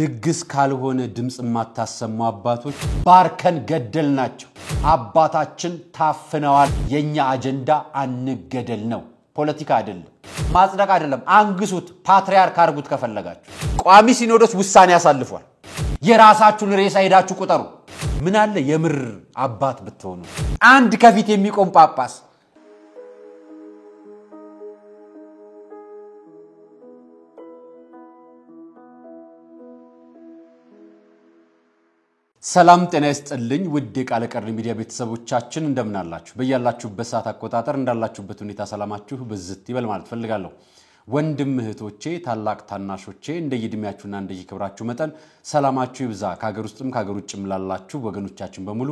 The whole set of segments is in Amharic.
ድግስ ካልሆነ ድምጽ ማታሰሙ አባቶች ባርከን ገደልናቸው አባታችን ታፍነዋል የኛ አጀንዳ አንገደል ነው ፖለቲካ አይደለም ማጽደቅ አይደለም አንግሱት ፓትሪያርክ አርጉት ከፈለጋችሁ ቋሚ ሲኖዶስ ውሳኔ ያሳልፏል የራሳችሁን ሬሳ ሄዳችሁ ቁጠሩ ምን አለ የምር አባት ብትሆኑ አንድ ከፊት የሚቆም ጳጳስ ሰላም ጤና ይስጥልኝ ውድ የቃለ ቀር ሚዲያ ቤተሰቦቻችን እንደምን አላችሁ በእያላችሁበት ሰዓት አቆጣጠር እንዳላችሁበት ሁኔታ ሰላማችሁ በዝት ይበል ማለት ፈልጋለሁ ወንድም እህቶቼ ታላቅ ታናሾቼ እንደየድሚያችሁና እንደየክብራችሁ መጠን ሰላማችሁ ይብዛ ከሀገር ውስጥም ከሀገር ውጭም ላላችሁ ወገኖቻችን በሙሉ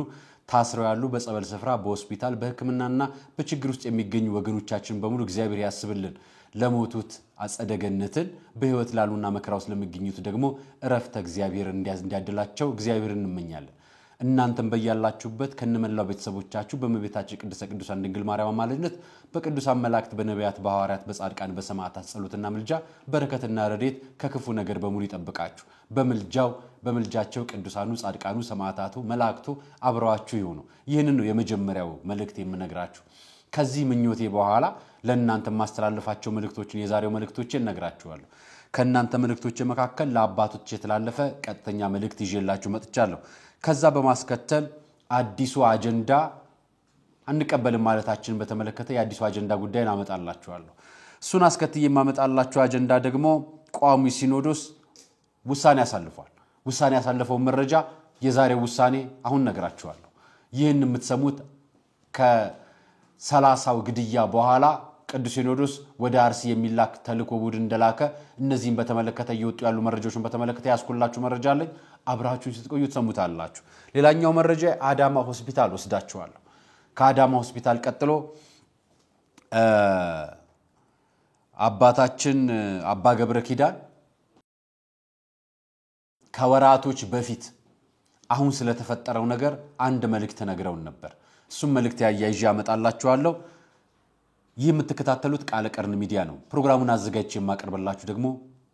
ታስረው ያሉ በጸበል ስፍራ በሆስፒታል በህክምናና በችግር ውስጥ የሚገኙ ወገኖቻችን በሙሉ እግዚአብሔር ያስብልን ለሞቱት አጸደገነትን በህይወት ላሉና መከራው ስለሚገኙት ደግሞ እረፍተ እግዚአብሔር እንዲያድላቸው እግዚአብሔርን እንመኛለን እናንተም በእያላችሁበት ከነመላው ቤተሰቦቻችሁ በመቤታችን ቅድስተ ቅዱሳን ድንግል ማርያም አማላጅነት በቅዱሳን መላእክት በነቢያት በሐዋርያት በጻድቃን በሰማዕታት ጸሎትና ምልጃ በረከትና ረድኤት ከክፉ ነገር በሙሉ ይጠብቃችሁ በመልጃቸው ቅዱሳኑ ጻድቃኑ ሰማዕታቱ መላእክቱ አብረዋችሁ ይሁኑ ይህንን ነው የመጀመሪያው መልእክት የምነግራችሁ ከዚህ ምኞቴ በኋላ ለእናንተ ማስተላለፋቸው መልእክቶችን የዛሬው መልእክቶችን ነግራችኋለሁ ከእናንተ መልእክቶች መካከል ለአባቶች የተላለፈ ቀጥተኛ መልእክት ይዤላችሁ መጥቻለሁ ከዛ በማስከተል አዲሱ አጀንዳ አንቀበልም ማለታችንን በተመለከተ የአዲሱ አጀንዳ ጉዳይ አመጣላችኋለሁ እሱን አስከትዬ የማመጣላችሁ አጀንዳ ደግሞ ቋሚ ሲኖዶስ ውሳኔ ያሳልፋል ውሳኔ ያሳልፈው መረጃ የዛሬው ውሳኔ አሁን ነግራችኋለሁ ይህን የምትሰሙት ከ30ው ግድያ በኋላ ቅዱስ ሲኖዶስ ወደ አርሲ የሚላክ ተልኮ ቡድን እንደላከ እነዚህን በተመለከተ ይወጡ ያሉ መረጃዎችን በተመለከተ ያስኩላችሁ መረጃ አለ አብራችሁን ስትቆዩ ተሰሙታላችሁ ሌላኛው መረጃ አዳማ ሆስፒታል ወስዳችኋለሁ ከአዳማ ሆስፒታል ቀጥሎ አባታችን አባ ገብረ ኪዳን ከወራቶች በፊት አሁን ስለተፈጠረው ነገር አንድ መልእክት ነግረውን ነበር እሱም መልእክት ያያይዤ አመጣላችኋለሁ ይህ የምትከታተሉት ቃለ ቀርን ሚዲያ ነው ፕሮግራሙን አዘጋጅቼ የማቀርብላችሁ ደግሞ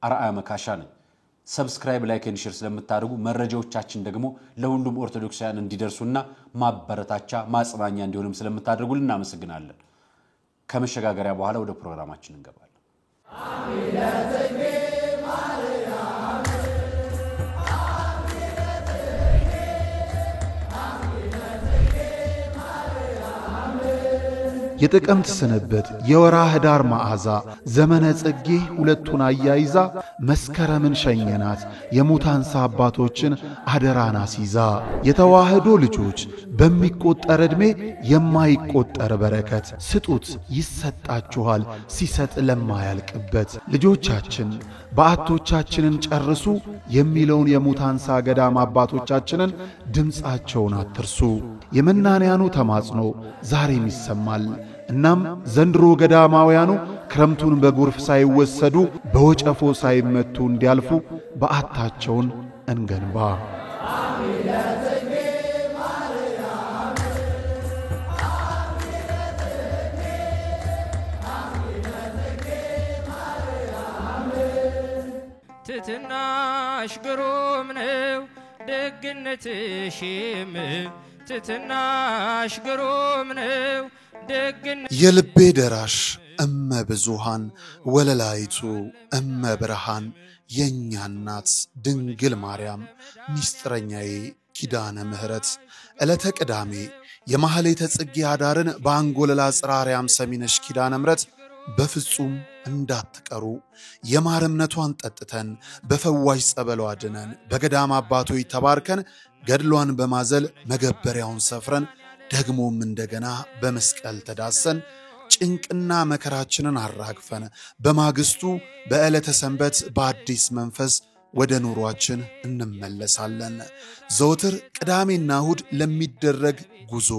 አርአያ መካሻ ነኝ ሰብስክራይብ ላይክ ኤንድ ሼር ስለምታደርጉ መረጃዎቻችን ደግሞ ለሁሉም ኦርቶዶክሳውያን እንዲደርሱና ማበረታቻ ማጽናኛ እንዲሆንም ስለምታደርጉልን እናመሰግናለን ከመሸጋገሪያ በኋላ ወደ ፕሮግራማችን እንገባለን የጥቅምት ስንበት የወራ ህዳር መዓዛ ዘመነ ጽጌ ሁለቱን አያይዛ መስከረምን ሸኘናት የሙታንሳ አባቶችን አደራና ሲዛ የተዋህዶ ልጆች በሚቆጠር ዕድሜ የማይቆጠር በረከት ስጡት ይሰጣችኋል ሲሰጥ ለማያልቅበት ልጆቻችን በአቶቻችንን ጨርሱ የሚለውን የሙታንሳ ገዳም አባቶቻችንን ድምፃቸውን አትርሱ የመናንያኑ ተማጽኖ ዛሬም ይሰማል እናም ዘንድሮ ገዳማውያኑ ክረምቱን በጎርፍ ሳይወሰዱ በወጨፎ ሳይመቱ እንዲያልፉ በአታቸውን እንገንባ ትትናሽ ግሩም ነው ደግነትሽም ትትናሽ ግሩም ነው የልቤ ደራሽ እመ ብዙሃን ወለላይቱ እመ ብርሃን የኛ እናት ድንግል ማርያም ሚስጥረኛዬ ኪዳነ ምህረት ዕለተ ቅዳሜ የማህሌተ ጽጌ አዳርን በአንጎለላ ጽራሪያም ሰሚነሽ ኪዳነ ምህረት በፍጹም እንዳትቀሩ የማርምነቷን ጠጥተን በፈዋሽ ጸበሏ ድነን በገዳም አባቶይ ተባርከን ገድሏን በማዘል መገበሪያውን ሰፍረን ደግሞም እንደገና በመስቀል ተዳሰን ጭንቅና መከራችንን አራግፈን በማግስቱ በዕለተ ሰንበት በአዲስ መንፈስ ወደ ኑሯችን እንመለሳለን ዘወትር ቅዳሜና እሁድ ለሚደረግ ጉዞ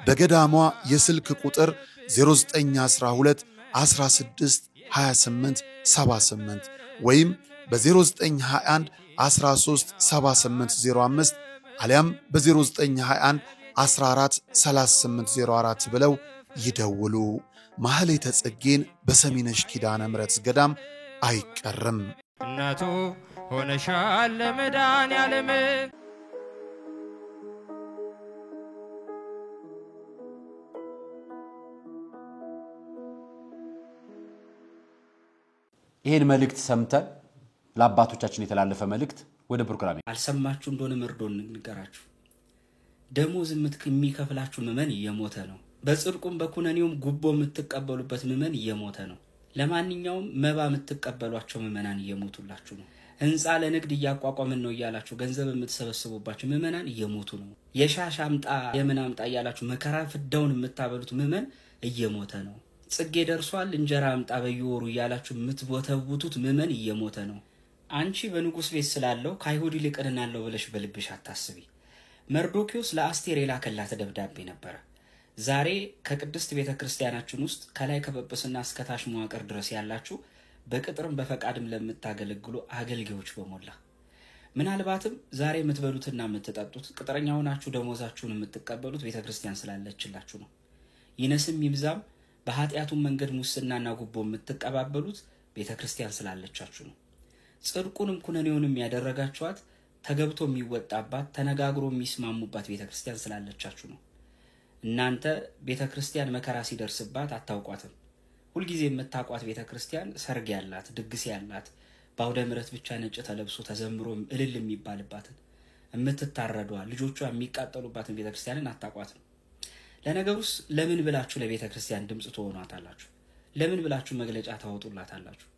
በገዳሟ የስልክ ቁጥር 0912 16 28 78 ወይም በ0921 13 7805 አሊያም በ0921 14 3804 ብለው ይደውሉ ማህሌተ ጽጌን በሰሚነሽ ኪዳነ ምህረት ገዳም አይቀርም እናቱ ሆነሻል ለመድኃኔዓለም ይሄን መልእክት ሰምተን ለአባቶቻችን የተላለፈ መልእክት ወደ ፕሮግራም አልሰማችሁ እንደሆነ መርዶን ንገራችሁ ደሞዝ የሚከፍላችሁ ምመን እየሞተ ነው በጽድቁም በኩነኔውም ጉቦ የምትቀበሉበት ምመን እየሞተ ነው ለማንኛውም መባ የምትቀበሏቸው ምመናን እየሞቱላችሁ ነው ህንጻ ለንግድ ያቋቋመን ነው ይያላችሁ ገንዘብ የምትሰበስቡባችሁ ምመናን እየሞቱ ነው የሻሽ አምጣ የምናምጣ ይያላችሁ መከራ ፍዳውን የምታበሉት ምመን እየሞተ ነው ጽጌ ደርሷል እንጀራ አምጣ በየወሩ ይያላችሁ የምትቦተውቱት ምመን እየሞተ ነው አንቺ በንጉስ ቤት ስላለው ካይሁዲ ሊቀርናለው ብለሽ በልብሽ አታስቢ መርዶኪዮስ ለአስቴር የላከላት ደብዳቤ ነበር ዛሬ ከቅድስት ቤተክርስቲያናችን ውስጥ ከላይ ከበበስና እስከ ታች መዋቅር ድረስ ያላችሁ በቅጥርም በፈቃድም ለምታገለግሉ አገልጋዮች በመላ ምናልባትም ዛሬ የምትበሉትና የምትጠጡት ቅጥረኛ ሆናችሁ ደሞዛችሁን የምትቀበሉት ቤተክርስቲያን ስላለችላችሁ ነው ይነስም ይብዛም በኃጢያቱን መንገድ ሙስናና ጉቦ የምትቀባበሉት ቤተክርስቲያን ስላለቻችሁ ነው ጽድቁንም ኩነኔውንም ያደረጋችኋት ተገብቶ የሚወጣባት ተነጋግሮ የሚስማሙባት ቤተክርስቲያን ስላለቻችሁ ነው እናንተ ቤተክርስቲያን መከራ ሲደርስባት አታውቋትም ሁሉ ጊዜ የምታቋት ቤተክርስቲያን ሰርግ ያላት ድግስ ያላት ባውደ ምረት ብቻ ነጭ ተለብሶ ተዘምሮ እልል የሚባልባት የምትታረዷ ልጆቿ የሚቃጠሉባትን ቤተክርስቲያንን አታቋትም ለነገሩስ ለምን ብላችሁ ለቤተክርስቲያን ድምጽ ትሆኗታላችሁ ለምን ብላችሁ መግለጫ ታወጡላታላችሁ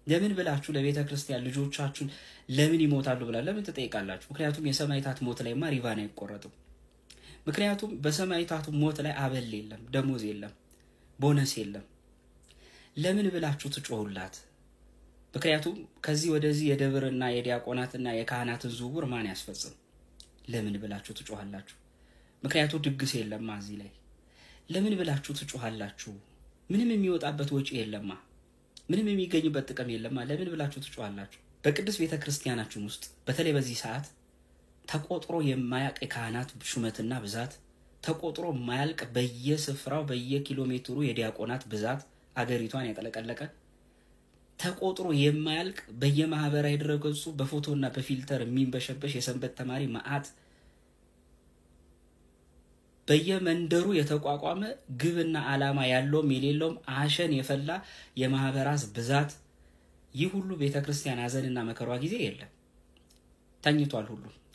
ለምን ብላችሁ ለቤተክርስቲያን ልጆቻችሁን ለምን ይሞታሉ ብላ ለምን ትጠይቃላችሁ ምክንያቱም የሰማይታት ሞት ላይ ማሪቫና ይቆረጡ ምክንያቱም በሰማይታት ሞት ላይ አበል የለም ደሞዝ የለም ቦነስ የለም ለምን ብላችሁ ትጮሁላት ምክንያቱም ከዚህ ወደዚህ የደብርና የዲያቆናትና የካህናትን ዝውውር ማን ያስፈጽም ለምን ብላችሁ ትጮሃላችሁ ምክንያቱም ድግስ የለም ማዚህ ላይ ለምን ብላችሁ ትጮሃላችሁ ምንም የሚወጣበት ወጪ የለማ ምንም የሚገኝበት ጥቅም የለማ ለምን ብላችሁ ትጮሃላችሁ በቅዱስ ቤተክርስቲያናችን ውስጥ በተለይ በዚህ ሰዓት ተቆጥሮ የማያቅ ካህናት ሹመትና ብዛት ተቆጥሮ የማያልቅ በየስፍራው በየኪሎሜትሩ የዲያቆናት ብዛት አገሪቷን ያጠለቀለቀ ተቆጥሮ የማያልቅ በየማህበራዊ ድረገጹ በፎቶና በፊልተር የሚንበሸበሽ የሰንበት ተማሪ ማአት በየመንደሩ የተቋቋመ ግብና ዓላማ ያለውም የሌለውም አሸን የፈላ የማህበራስ ብዛት ይህ ሁሉ ቤተክርስቲያን አዘንና መከሯ ጊዜ የለም ተኝቷል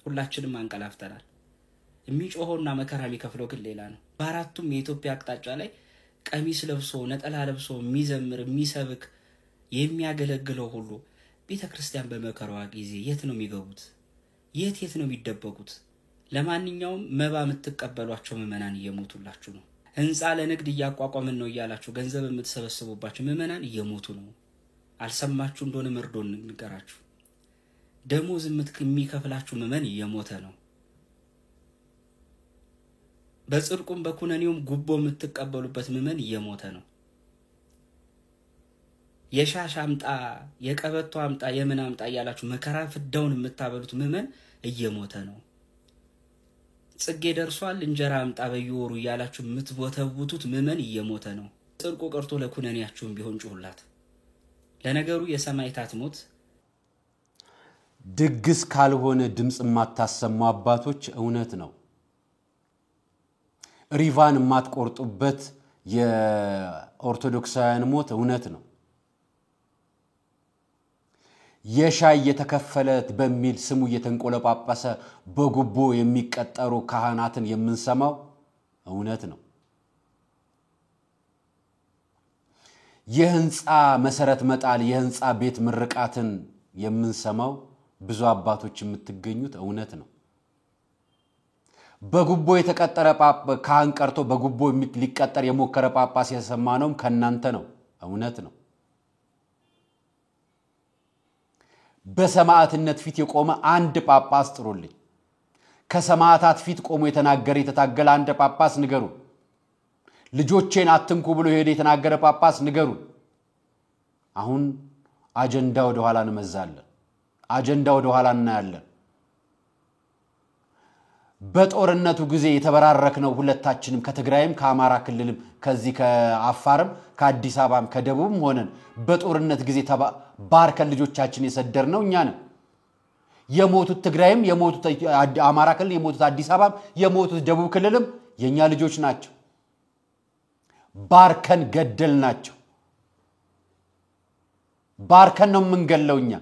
ሁላችንም አንቀላፍተናል የሚጮሆና መከራ የሚከፍለው ግን ሌላ ነው በአራቱም የኢትዮጵያ አቅጣጫ ላይ ቀሚስ ለብሶ ነጠላ ለብሶ የሚዘምር የሚሰብክ የሚያገለግለው ሁሉ ቤተክርስቲያን በመከሯ ጊዜ የት ነው የሚገቡት የት ነው የሚደበቁት ለማንኛውም መባ የምትቀበሏቸው ምመናን እየሞቱላችሁ ነው ህንጻ ለንግድ ያቋቋመን ነው ይያላችሁ ገንዘብ የምትሰበስቡባችሁ ምመናን እየሞቱ ነው አልሰማችሁ እንደሆነ መርዶን ንገራችሁ ደሞዝ የሚከፍላችሁ ምመን እየሞተ ነው በጽድቁም በኩነኔውም ጉቦ የምትቀበሉበት ምመን እየሞተ ነው የሻሽ አምጣ የቀበቶ አምጣ የምን አምጣ ይያላችሁ መከራ ፍዳውን የምታበሉት ምመን እየሞተ ነው ጽጌ ደርሷል እንጀራ አምጣ በየወሩ ይያላችሁ የምትቦተውቱት ምመን እየሞተ ነው ጽድቁ ቀርቶ ለኩነኔያችሁም ቢሆን ጩሁላት ለነገሩ የሰማይታት ሞት ድግስ ካልሆነ ድምጽ ማታሰሙ አባቶች እውነት ነው ሪቫን ማትቆርጡበት የኦርቶዶክሳውያን ሞት እውነት ነው የሻይ የተከፈለት በሚል ስሙ የተንቆለጳጳሰ በጉቦ የሚቀጠሩ ካህናትን የምንሰማው እውነት ነው የህንጻ መሰረት መጣል የህንጻ ቤት ምርቃትን የምንሰማው ብዙ አባቶች የምትገኙት እውነት ነው በጉቦ የተቀጠረ ካህን ቀርቶ በጉቦ ሊቀጠር የሞከረ ጳጳስ የሰማነው ከናንተ ነው እውነት ነው በሰማዕትነት ፊት የቆመ አንድ ጳጳስ ጥሩልኝ ከሰማዕታት ፊት ቆሞ የተናገረ የተታገለ አንድ ጳጳስ ንገሩ ልጆቼን አትንኩ ብሎ ሄደ የተናገረ ጳጳስ ንገሩ አሁን አጀንዳ ወደ ኋላ እንመዛለን አጀንዳ ወደ ኋላ እናያለን በጦርነቱ ጊዜ የተበራረክነው ሁለታችንም ከትግራይም ከአማራ ክልልም ከዚህ ከአፋርም ከአዲስ አበባም ከደቡብም ሆነን በጦርነት ጊዜ ባርከን ልጆቻችን የሰደርነው እኛ ነን የሞቱት ትግራይም የሞቱት አማራ ክልል የሞቱት አዲስ አበባም የሞቱት ደቡብ ክልልም የኛ ልጆች ናቸው ባርከን ገደልናቸው ባርከን ነው ምንገለውኛ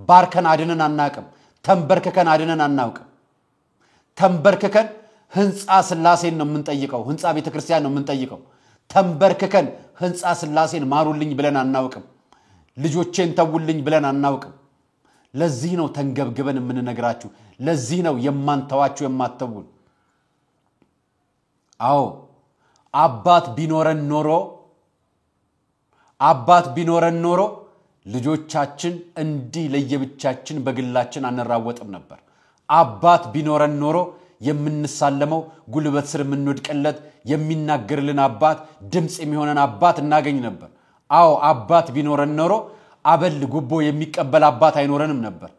ባርከን አድነን አናቅም ተንበርከከን አድነን አናውቅም ተንበርከከን ህንጻ ስላሴን ነው ምንጠይቀው ህንጻ ቤተክርስቲያን ነው ምንጠይቀው ተንበርከከን ህንጻ ስላሴን ማሩልኝ ብለን አናውቅም ልጆቼን ተውልኝ ብለን አናውቅም ለዚህ ነው ተንገብግበን ምንነግራችሁ ለዚህ ነው የማንተዋችሁ የማተውን አዎ አባት ቢኖረን ኖሮ ልጆቻችን እንዲህ ለየብቻችን በግላችን አንራወጥም ነበር አባት ቢኖረን ኖሮ የምንሳለመው ጉልበት ስር ምንወድቀለት የሚናገርልን አባት ድምጽ የሚሆነን አባት እናገኝ ነበር አዎ አባት ቢኖረን ኖሮ አበል ጉቦ የሚቀበል አባት አይኖረንም ነበር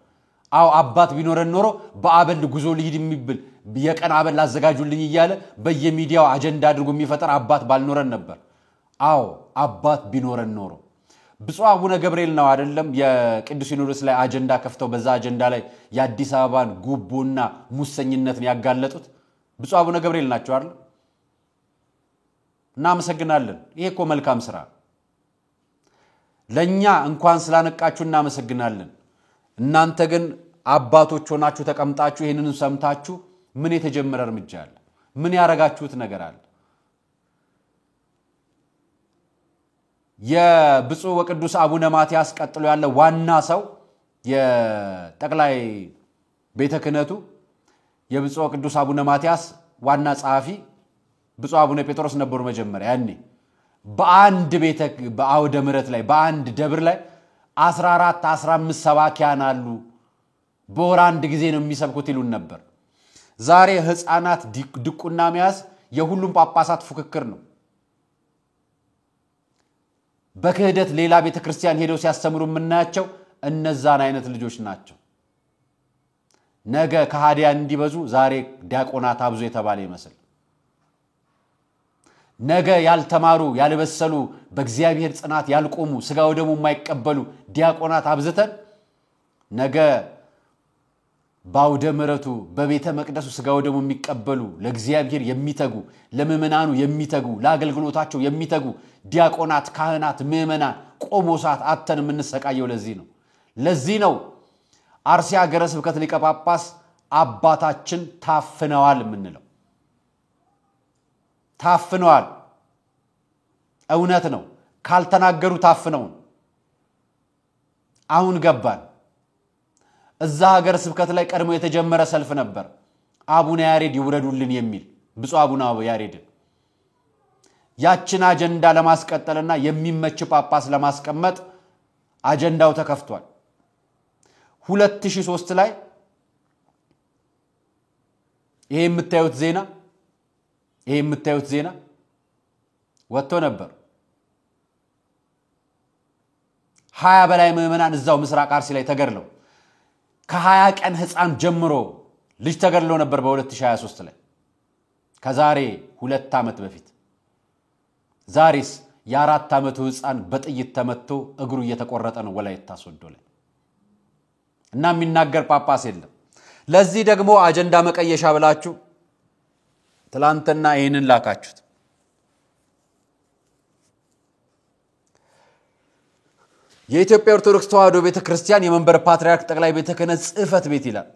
አዎ አባት ቢኖረን ኖሮ በአበል ጉዞ ሊሄድ የሚብል የቀን አበል አዘጋጁልኝ ይያለ በየሚዲያው አጀንዳ አድርጎ የሚፈጠር አባት ባልኖረን ነበር አዎ አባት ቢኖረን ኖሮ ብፁዕ አቡነ ገብርኤል ነው አይደለም የቅዱስ ሲኖዶስ ላይ አጀንዳ ከፍተው በዛ አጀንዳ ላይ የአዲስ አበባን ጉቦና ሙሰኝነትን ያጋለጡት ብፁዕ አቡነ ገብርኤል ናቸው አይደል እናመሰግናለን ይሄ እኮ መልካም ስራ ለኛ እንኳን ስላነቃችሁ እናመሰግናለን እናንተ ግን አባቶች ሆናችሁ ተቀምጣችሁ ይሄንን ሰምታችሁ ምን የተጀመረ እርምጃ አለ ምን ያረጋችሁት ነገር አለ የብፁዕ ወቅዱስ አቡነ ማቲያስ ቀጥሎ ያለ ዋና ሰው የጠቅላይ ቤተ ክህነቱ የብፁዕ ወቅዱስ አቡነ ማቲያስ ዋና ጸሐፊ ብፁዕ አቡነ ጴጥሮስ ነበሩ መጀመሪያ ያኔ በአንድ ቤተ በአውደ ምሕረት ላይ በአንድ ደብር ላይ 14 15 ሰባኪያን አሉ በወር አንድ ጊዜ ነው የሚሰብኩት ይሉን ነበር ዛሬ ህፃናት ድቁና መያዝ የሁሉም ጳጳሳት ፉክክር ነው በክህደት ሌላ ቤተክርስቲያን ሄደው ሲያስተምሩ ምናያቸው እነዛን አይነት ልጆች ናቸው ነገ ከሃዲያን እንዲበዙ ዛሬ ዲያቆናት አብዙ የተባለ ይመስል ነገ ያልተማሩ ያልበሰሉ በእግዚአብሔር ጽናት ያልቆሙ ስጋው ደሙ የማይቀበሉ ዲያቆናት አብዝተን ነገ ባውደ ምሕረቱ በቤተ መቅደሱ ስጋው ደሙ የሚቀበሉ ለእግዚአብሔር የሚተጉ ለምእመናኑ የሚተጉ ለአገልግሎታቸው የሚተጉ ዲያቆናት ካህናት ምእመናን ቆሞሳት አተን ምንሰቃየው ለዚህ ነው አርሲ ሀገረ ስብከት ሊቀ ጳጳስ አባታችን ታፍነዋል ምንለው ታፍነዋል እውነት ነው ካልተናገሩ ታፍነው አሁን ገባን እዛ ሀገረ ስብከት ላይ ቀድሞ የተጀመረ ሰልፍ ነበር አቡነ ያሬድ ይውረዱልን የሚል ብፁዕ አቡነ ያሬድ ያችን አጀንዳ ለማስቀጠልና የሚመች ጳጳስ ለማስቀመጥ አጀንዳው ተከፍቷል 2003 ላይ ይሄ የምታዩት ዜና ወጥቶ ነበር 20 በላይ ምእመናን እዛው ምስራቅ አርሲ ላይ ተገድለው ከ20 ቀን ህፃን ጀምሮ ልጅ ተገድለው ነበር በ2023 ላይ ከዛሬ 2 ዓመት በፊት ዛሬስ የ4 ዓመቱ ህፃን በጥይት ተመቶ እግሩ እየተቆረጠ ነው ወላይታ ሶዶ ላይ እና የሚናገር ጳጳስ የለም ለዚህ ደግሞ አጀንዳ መቀየሻ ብላችሁ ትላንትና ይሄንን ላካችሁት የኢትዮጵያ ኦርቶዶክስ ተዋሕዶ ቤተክርስቲያን የመንበር ፓትርያርክ ጠቅላይ ቤተ ክህነት ጽሕፈት ቤት ይላል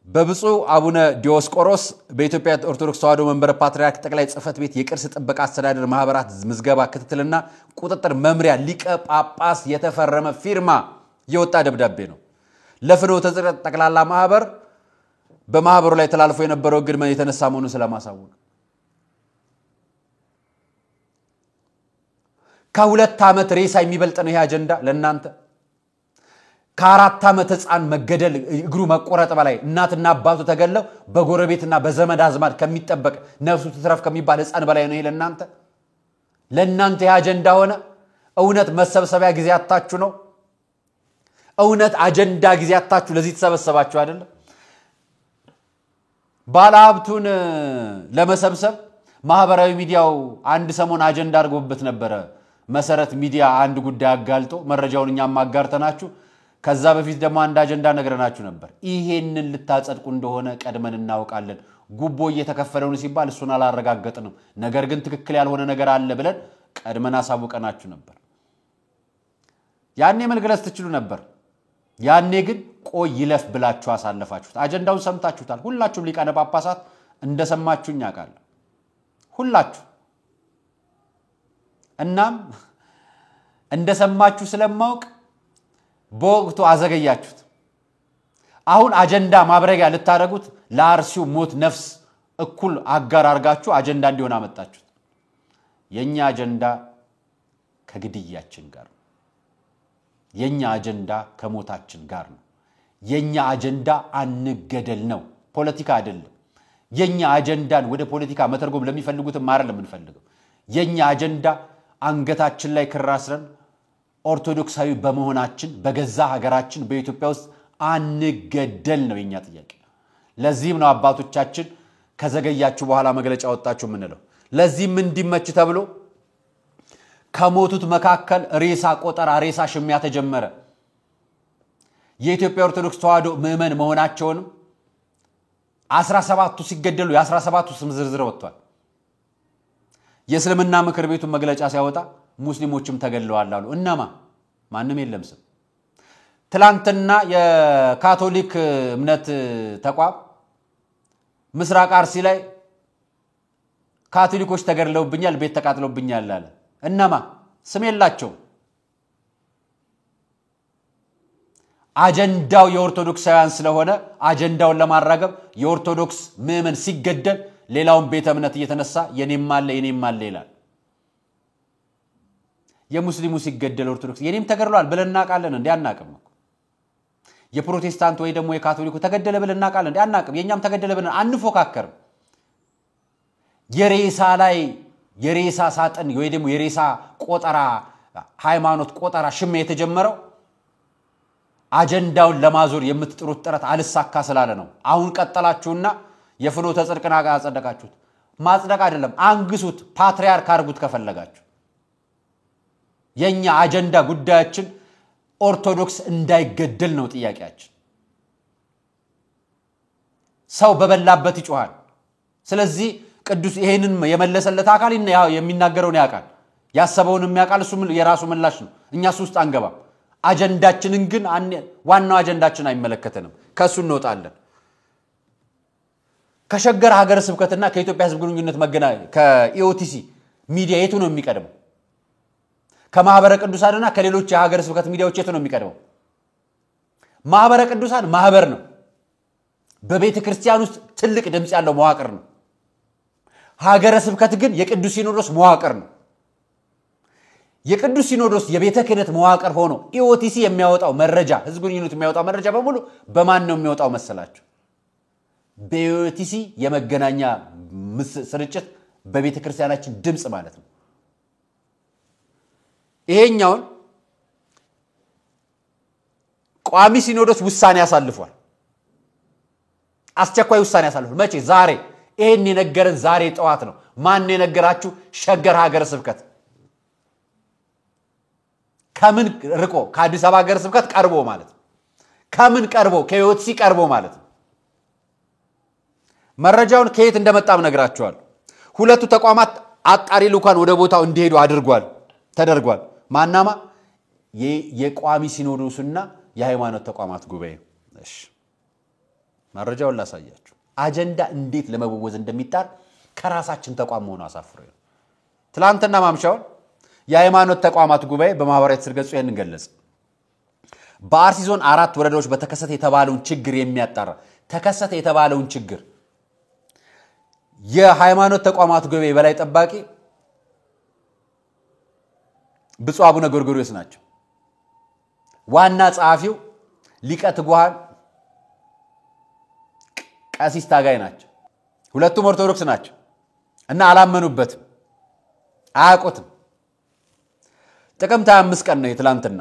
በብፁዕ አቡነ ዲዮስቆሮስ በኢትዮጵያ ኦርቶዶክስ ተዋሕዶ መንበር ፓትርያርክ ጠቅላይ ጽሕፈት ቤት የቅርስ ጥበቃ አስተዳደር ማህበራት ምዝገባ ክትትልና ቁጥጥር መምሪያ ሊቀ ጳጳስ የተፈረመ ፊርማ የወጣ ደብዳቤ ነው ለፍኖተ ጽድቅ ጠቅላላ ማህበር በማህበሩ ላይ ተላልፎ የነበረው ግድመ የተነሳ መሆኑን ስለማሳወቅ ከሁለት ዓመት ሬሳ የሚበልጥ ነው ይሄ አጀንዳ ለእናንተ ከ4 ዓመት ህፃን መገደል እግሩ መቆረጥ በላይ እናትና አባቱ ተገለው በጎረቤትና በዘመድ አዝማድ ከሚጠበቅ ነፍሱ ትትረፍ ከሚባል ህፃን በላይ ነው ይሄ ለእናንተ ይሄ አጀንዳ ሆነ እውነት መሰብሰቢያ ጊዜ አጣችሁ ነው እውነት አጀንዳ ጊዜ አጣችሁ ለዚህ ተሰበሰባችሁ አይደል ባለሀብቱን ለመሰብሰብ ማህበራዊ ሚዲያው አንድ ሰሞን አጀንዳ አድርጎበት ነበር መሰረት ሚዲያ አንድ ጉዳይ አጋልጦ መረጃውን እኛም አጋርተናችሁ ከዛ በፊት ደግሞ አንድ አጀንዳ ነግረናችሁ ነበር ይሄንን ልታጸድቁ እንደሆነ ቀድመን እናውቃለን ጉቦ እየተከፈለው ነው ሲባል እሱን አላረጋገጥንም ነገር ግን ትክክል ያልሆነ ነገር አለ ብለን ቀድመን አሳውቀናችሁ ነበር ያኔ መልገለጽ ትችሉ ነበር ያኔ ግን ቆይ ይለፍ ብላችሁ አሳለፋችሁት አጀንዳውን ሰምታችሁታል ሁላችሁም ሊቃነ ጳጳሳት እንደሰማችሁኝ ያቃል ሁላችሁ እናም እንደሰማችሁ ስለማውቅ በወቅቱ አዘገያችሁት አሁን አጀንዳ ማብረጊያ ልታረጉት ለአርሲው ሞት ነፍስ እኩል አጋር አርጋችሁ አጀንዳ እንዲሆን አመጣችሁት የኛ አጀንዳ ከግድያችን ጋር የኛ አጀንዳ ከሞታችን ጋር ነው የኛ አጀንዳ አንገደል ነው ፖለቲካ አይደለም የኛ አጀንዳን ወደ ፖለቲካ መተርጎም ለሚፈልጉት ማረል ለምንፈልገው የኛ አጀንዳ አንገታችን ላይ ክራስረን ኦርቶዶክሳዊ በመሆናችን በገዛ ሀገራችን በኢትዮጵያ ውስጥ አንገደል ነው የኛ ጥያቄ ለዚህም ነው አባቶቻችን ከዘገያችሁ በኋላ መግለጫ ወጣችሁ ምንለው ለዚህም እንዲመች ተብሎ ከሞቱት መካከል ሬሳ ቆጠራ ሬሳ ሽሚያ ተጀመረ የኢትዮጵያ ኦርቶዶክስ ተዋሕዶ ምእመን መሆናቸውንም 17ቱ ሲገደሉ የ17ቱ ስም ዝርዝር ወጥቷል የእስልምና ምክር ቤቱ መግለጫ ሲያወጣ ሙስሊሞችም ተገድለዋል አሉ እናማ ማንንም የለም ስም ትላንትና የካቶሊክ እምነት ተቋም ምስራቅ አርሲ ላይ ካቶሊኮች ተገድለውብኛል ቤት ተቃጥለውብኛል አለ እናማ ስም የላቸው አጀንዳው የኦርቶዶክሳውያን ስለሆነ አጀንዳውን ለማራገብ የኦርቶዶክስ ምእመን ሲገደል ሌላውን ቤተ እምነት እየተነሳ የኔም አለ ይላል የሙስሊሙ ሲገደል ኦርቶዶክስ የኔም ተገድሏል ብለና ቃለን እንዴ አናቀም የፕሮቴስታንት ወይ ደግሞ የካቶሊኩ ተገደለ ብለና ቃለን እንዴ አናቀም የኛም ተገደለ ብለን አንፎካከር የሬሳ ላይ የሬሳ ሳጥን ወይ ደግሞ የሬሳ ቆጠራ ሃይማኖት ቆጠራ ሽሜ የተጀመረው አጀንዳውን ለማዞር የምትጥሩት ጥረት አልሳካ ስላለ ነው አሁን ቀጠላችሁና የፍኖተ ጽድቅን አጸደቃችሁት ማጽደቅ አይደለም አንግሱት ፓትሪያርክ አርጉት ከፈለጋችሁ የኛ አጀንዳ ጉዳያችን ኦርቶዶክስ እንዳይገደል ነው ጥያቄያችን ሰው በበላበት ይጮሃል ስለዚህ ቅዱስ ይሄንን የመለሰለት አካል የሚናገረውን ያቃል ያሰበውንም ያቃል እሱ የራሱ ምላሽ ነው እኛስ ውስጥ አንገባም አጀንዳችንን ግን ዋናው አጀንዳችን አይመለከተንም ከሱ እንወጣለን ከሸገር ሀገረ ስብከትና ከኢትዮጵያ ሕዝብ ግንኙነት መገናኛ ከኢኦቲሲ ሚዲያ የቱ ነው የሚቀድመው ከማህበረ ቅዱሳንና ከሌሎች የሀገረ ስብከት ሚዲያዎች የቱ ነው የሚቀድመው ማህበረ ቅዱሳን ማህበር ነው በቤተ ክርስቲያን ውስጥ ትልቅ ድምጽ ያለው መዋቅር ነው ሀገረ ስብከት ግን የቅዱስ ሲኖዶስ መዋቅር ነው የቅዱስ ሲኖዶስ የቤተ ክህነት መዋቅር ሆኖ ኢኦቲሲ የሚያወጣው መረጃ ሕዝብ ግንኙነት የሚያወጣው መረጃ በሙሉ በማን ነው የሚያወጣው መሰላችሁ በኢኦቲሲ የመገናኛ ስርጭት በቤተ ክርስቲያናችን ድምጽ ማለት ነው ይሄኛው ቋሚ ሲኖዶስ ውሳኔ ያሳልፏል አስቸኳይ ውሳኔ ያሳልፏል መቼ ዛሬ ይሄን የነገረን ዛሬ ጠዋት ነው ማን የነገራችሁ ሸገር ሀገረ ስብከት ከምን ርቆ ከአዲስ አበባ ሀገረ ስብከት ቀርቦ ማለት ከምን ቀርቦ ከኢኦቲሲ ቀርቦ ማለት መረጃውን ከየት እንደመጣም ነግራችኋል ሁለቱ ተቋማት አጣሪ ልኡካን ወደ ቦታው እንዲሄዱ ተደርጓል ማናማ የቋሚ ሲኖዶስና የሃይማኖት ተቋማት ጉባኤ እሺ መረጃውን ላሳያችሁ አጀንዳ እንዴት ለመወወዝ እንደሚጣር ከራሳችን ተቋም ሆኖ አሳፍሮ ትላንትና ማምሻውን የሃይማኖት ተቋማት ጉባኤ በማህበራዊ ትስስር ገጹ ይሄንን ገለጸ በአርሲ ዞን 4 ወረዳዎች በተከሰተ የተባለውን ችግር የሚያጣራ ተከሰተ የተባለውን ችግር የሃይማኖት ተቋማት ጉባኤ በላይ ጠባቂ ብፁዕ አቡነ ጎርጎርዮስ ናቸው ዋና ጸሐፊው ሊቀ ትጉሃን ቀሲስ ታጋይ ናቸው ሁለቱም ኦርቶዶክስ ናቸው እና አላመኑበትም አያውቁትም ጥቅምት 25 ቀን ነው የትላንትና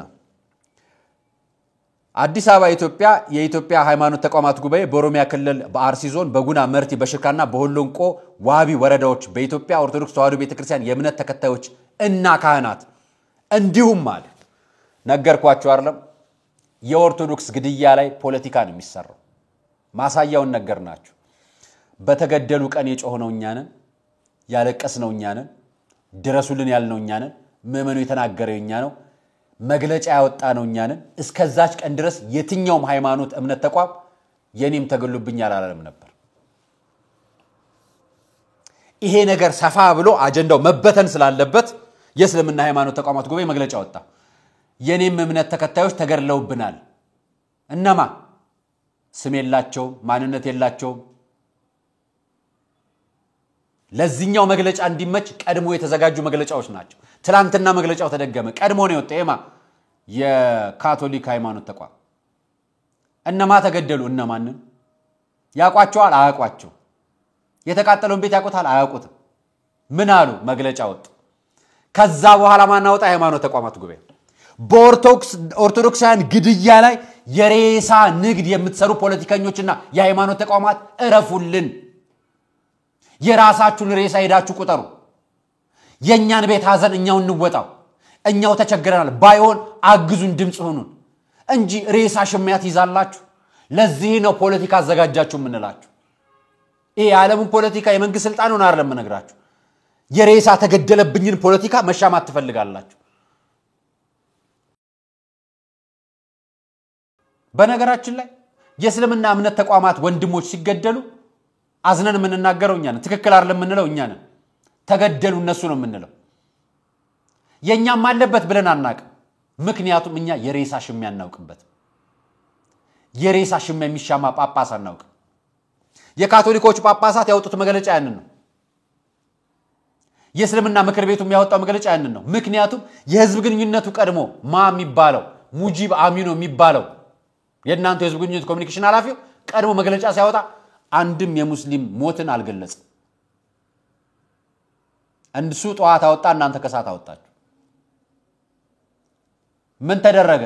አዲስ አበባ የኢትዮጵያ ሃይማኖት ተቋማት ጉባኤ በኦሮሚያ ክልል በአርሲ ዞን በጉና መርቲ በሽርካና በሆሎንቆ ዋቢ ወረዳዎች በኢትዮጵያ ኦርቶዶክስ ተዋሕዶ ቤተክርስቲያን የእምነት ተከታዮች እና ካህናት እንዲሁም ማለት ነገርኳችሁ አይደለም የኦርቶዶክስ ግድያ ላይ ፖለቲካ ነው የሚሰራው ማሳያውን ነገርናችሁ በተገደሉ ቀን የጮህነው እኛ ነን ያለቀስነው እኛ ነን ድረሱልን ያልነው እኛ ነን ምዕመኑ የተናገረው እኛ ነው መግለጫ ያወጣነው እኛ ነን እስከዛች ቀን ድረስ የትኛውም ሃይማኖት እምነት ተቋም የኔም ተገሉብኛል አላለም ነበር ይሄ ነገር ሰፋ ብሎ አጀንዳው መበተን ስላለበት የእስልምና ሃይማኖት ተቋማት ጉባኤ መግለጫ ወጣ የኔም እምነት ተከታዮች ተገድለውብናል እነማ ስም የላቸው ማንነት የላቸው ለዚህኛው መግለጫ እንዲመች ቀድሞ የተዘጋጁ መግለጫዎች ናቸው ትላንትና መግለጫው ተደገመ ቀድሞ ነው የወጣው የካቶሊክ ሃይማኖት ተቋም እነማ ተገደሉ እነማንን ያቋቸዋል አያቋቸው የተቃጠለውን ቤት ያቆታል አያቆትም ምን አሉ መግለጫ ወጡ ከዛ በኋላ ማናወጣ ሃይማኖት ተቋማት ጉባኤ በኦርቶዶክሳውያን ግድያ ላይ የሬሳ ንግድ የምትሰሩ ፖለቲከኞችና የሃይማኖት ተቋማት እረፉልን የራሳችሁን ሬሳ ሄዳችሁ ቁጠሩ የኛን ቤት ሐዘን እኛው እንወጣው እኛው ተቸግረናል ባይሆን አግዙን ድምጽ ሆኑን እንጂ ሬሳ ሽሚያት ይዛላችሁ ለዚህ ነው ፖለቲካ አዘጋጃችሁ ምንላችሁ ይሄ ዓለሙን ፖለቲካ የመንግስት ስልጣን ሆነ አይደለም መነግራችሁ የሬሳ ተገደለብኝን ፖለቲካ መሻማት ትፈልጋላችሁ በነገራችን ላይ የእስልምና እምነት ተቋማት ወንድሞች ሲገደሉ አዝነን ምንናገረው እኛ ነን ትክክል አይደለም ምንለው እኛ ነን ተገደሉ እነሱ ነው ምንለው የኛም አለበት ብለን አናቅ ምክንያቱም እኛ የሬሳ ሽሚያ እናውቅበት የሬሳ ሽሚያ የሚሻማ ጳጳስ አናውቅ የካቶሊኮች ጳጳሳት ያወጡት መግለጫ ያንን ነው የእስልምና ምክር ቤቱ የሚያወጣው መግለጫ ያንን ነው ምክንያቱም የህዝብ ግንኙነቱ ቀድሞ የሚባለው ሙጂብ አሚኖ የሚባለው የእናንተ የህዝብ ግንኙነት ኮሙኒኬሽን ኃላፊው ቀድሞ መግለጫ ሲያወጣ አንድም የሙስሊም ሞትን አልገለጸ እንሱ ጧት አወጣ እናንተ ከሳት አወጣችሁ ምን ተደረገ